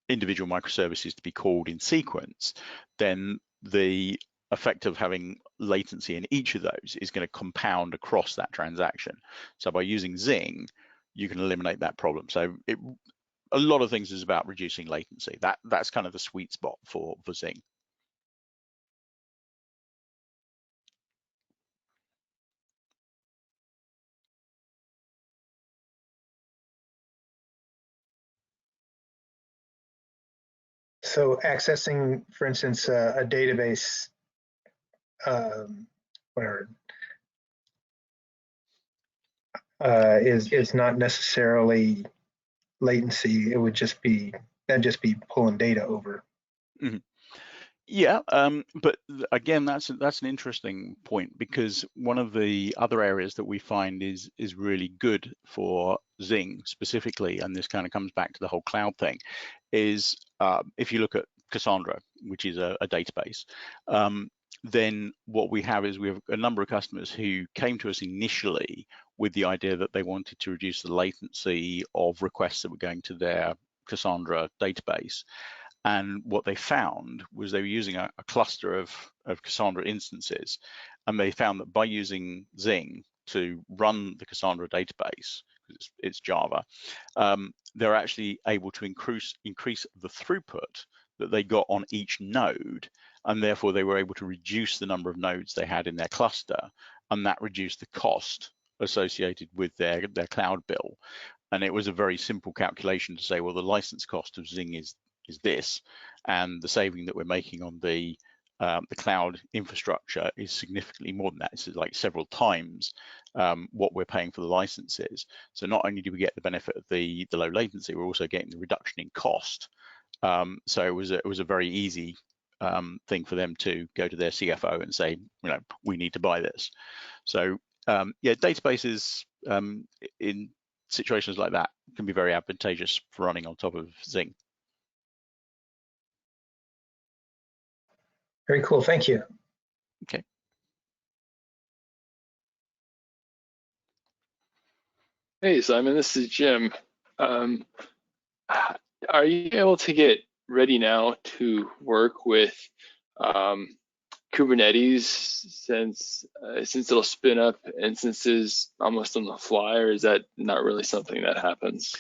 individual microservices to be called in sequence, then the effect of having latency in each of those is going to compound across that transaction. So by using Zing, you can eliminate that problem. So a lot of things is about reducing latency. That's kind of the sweet spot for Zing. So accessing, for instance, a database, whatever, is not necessarily latency. It would just be, that'd just be pulling data over. Mm-hmm. Yeah, but again, that's an interesting point, because one of the other areas that we find is really good for Zing specifically, and this kind of comes back to the whole cloud thing, is if you look at Cassandra, which is a database, then what we have is we have a number of customers who came to us initially with the idea that they wanted to reduce the latency of requests that were going to their Cassandra database. And what they found was they were using a cluster of Cassandra instances, and they found that by using Zing to run the Cassandra database, because it's Java, they're actually able to increase the throughput that they got on each node, and therefore they were able to reduce the number of nodes they had in their cluster, and that reduced the cost associated with their cloud bill. And it was a very simple calculation to say, well, the license cost of Zing is this, and the saving that we're making on the cloud infrastructure is significantly more than that. It's like several times what we're paying for the licenses. So not only do we get the benefit of the low latency, we're also getting the reduction in cost. So it was a very easy thing for them to go to their CFO and say, we need to buy this. So yeah, databases in situations like that can be very advantageous for running on top of Zing. Very cool, thank you. Okay. Hey, Simon, this is Jim. Are you able to get ready now to work with Kubernetes since it'll spin up instances almost on the fly, or is that not really something that happens?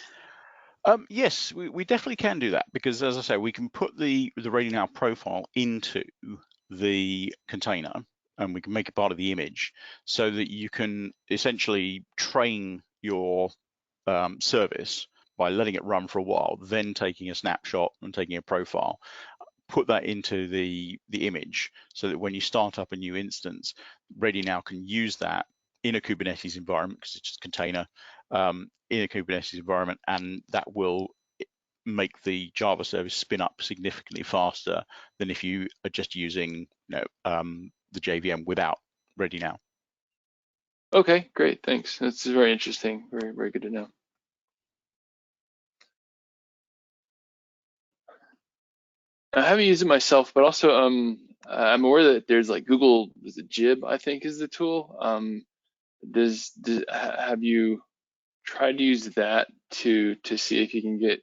Yes, we definitely can do that, because as I say, we can put the Ready Now profile into the container, and we can make it part of the image, so that you can essentially train your service by letting it run for a while, then taking a snapshot and taking a profile, put that into the image, so that when you start up a new instance, Ready Now can use that in a Kubernetes environment, because it's just a container in a Kubernetes environment, and that will make the Java service spin up significantly faster than if you are just using the JVM without Ready Now. Okay, great, thanks. That's very interesting. Very, very good to know. I haven't used it myself, but also I'm aware that there's like Google, is it Jib, I think is the tool. Have you tried to use that to see if you can get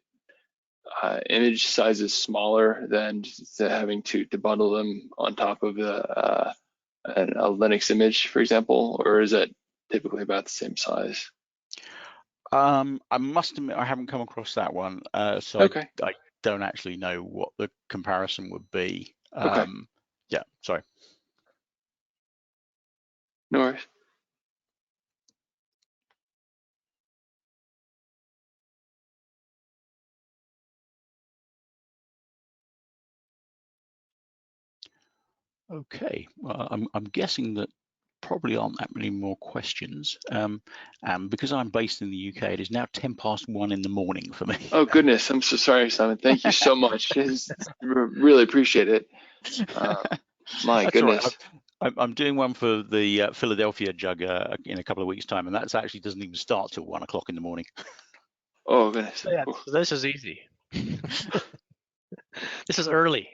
image sizes smaller than having to bundle them on top of a a Linux image, for example, or is that typically about the same size? I must admit I haven't come across that one, so Okay. I don't actually know what the comparison would be. Okay. Yeah, sorry. No worries. Okay, well, I'm guessing that probably aren't that many more questions. And because I'm based in the UK, it is now 1:10 in the morning for me. Oh goodness, I'm so sorry, Simon. Thank you so much. Really appreciate it. My That's goodness. all right. I'm doing one for the Philadelphia jug in a couple of weeks' time, and that's actually doesn't even start till 1 o'clock in the morning. Oh goodness. Yeah, so this is easy. This is early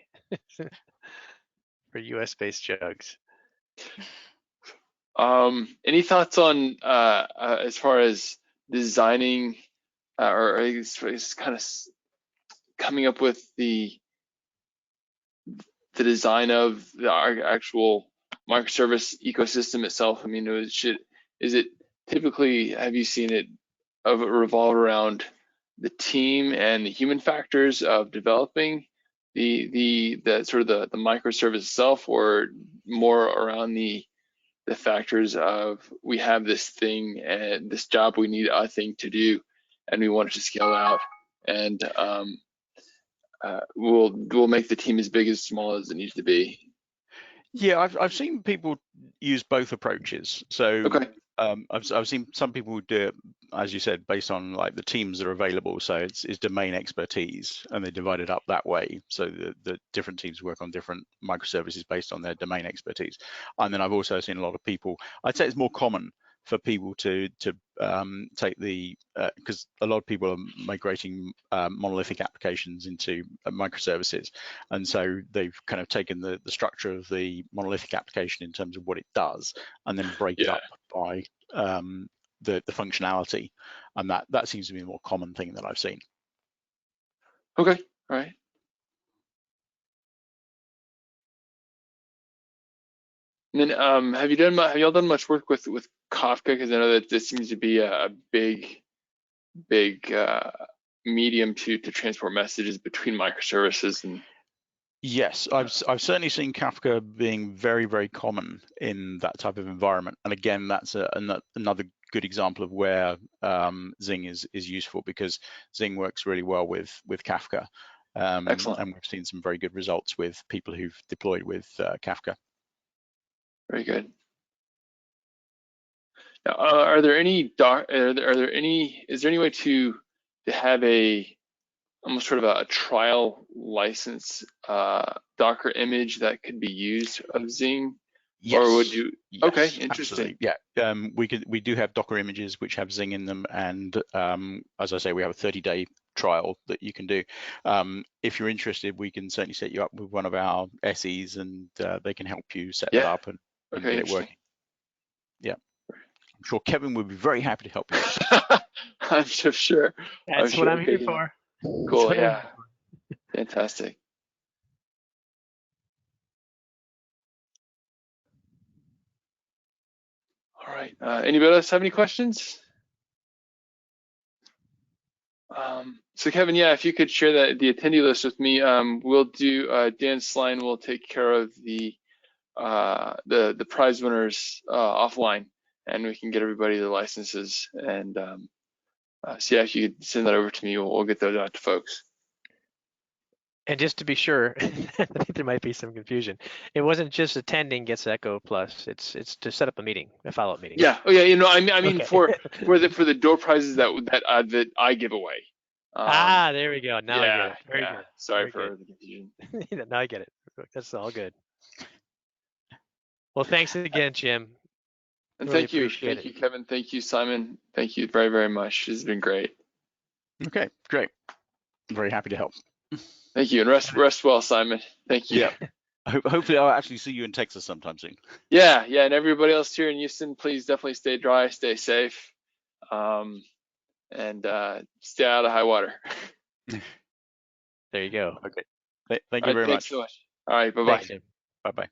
for US-based jugs. Any thoughts on as far as designing or it's kind of coming up with the design of our actual microservice ecosystem itself? I mean, is it typically, have you seen it revolve around the team and the human factors of developing the sort of the microservice itself, or more around the factors of we have this thing and this job we need a thing to do and we want it to scale out, and we'll make the team as big as small as it needs to be? Yeah, I've seen people use both approaches. So Okay. I've seen some people do it, as you said, based on like the teams that are available. So it's domain expertise, and they divide it up that way. So the different teams work on different microservices based on their domain expertise. And then I've also seen a lot of people. I'd say it's more common for people to take the because a lot of people are migrating monolithic applications into microservices, and so they've kind of taken the structure of the monolithic application in terms of what it does, and then break it up by the functionality, and that seems to be the more common thing that I've seen. Okay, all right. And then have y'all done much work with Kafka? Because I know that this seems to be a big medium to transport messages between microservices. And yes, I've certainly seen Kafka being very, very common in that type of environment. And again, that's another good example of where Zing is useful, because Zing works really well with Kafka. Excellent. And we've seen some very good results with people who've deployed with Kafka. Very good. Now, are there any is there any way to have almost sort of a trial license Docker image that could be used of Zing? Yes. Or would you? Yes, okay, interesting. Absolutely. Yeah, we do have Docker images which have Zing in them, and as I say, we have a 30-day trial that you can do. If you're interested, we can certainly set you up with one of our SEs, and they can help you set that up and get it working. Yeah, I'm sure Kevin would be very happy to help you. I'm sure. That's what I'm here for. Cool. Yeah. Fantastic. All right. Anybody else have any questions? So Kevin, yeah, if you could share the attendee list with me, we'll do. Dan Sline will take care of the prize winners offline, and we can get everybody the licenses. And so yeah, if you could send that over to me, we'll get those out to folks. And just to be sure, I think there might be some confusion. It wasn't just attending gets Echo Plus. It's to set up a meeting, a follow-up meeting. Yeah. Oh yeah. You know, I mean, okay. for the door prizes that I give away. There we go. Now I get it. Very good. Sorry for the confusion. Now I get it. That's all good. Well, thanks again, Jim. And really thank you, Kevin. Thank you, Simon. Thank you very, very much. This has been great. Okay, great. I'm very happy to help. Thank you, and rest well, Simon. Thank you. Yeah. Hopefully, I'll actually see you in Texas sometime soon. Yeah, and everybody else here in Houston, please definitely stay dry, stay safe, and stay out of high water. There you go. Okay. Thank you very much. Thanks so much. All right. Bye-bye. Bye-bye.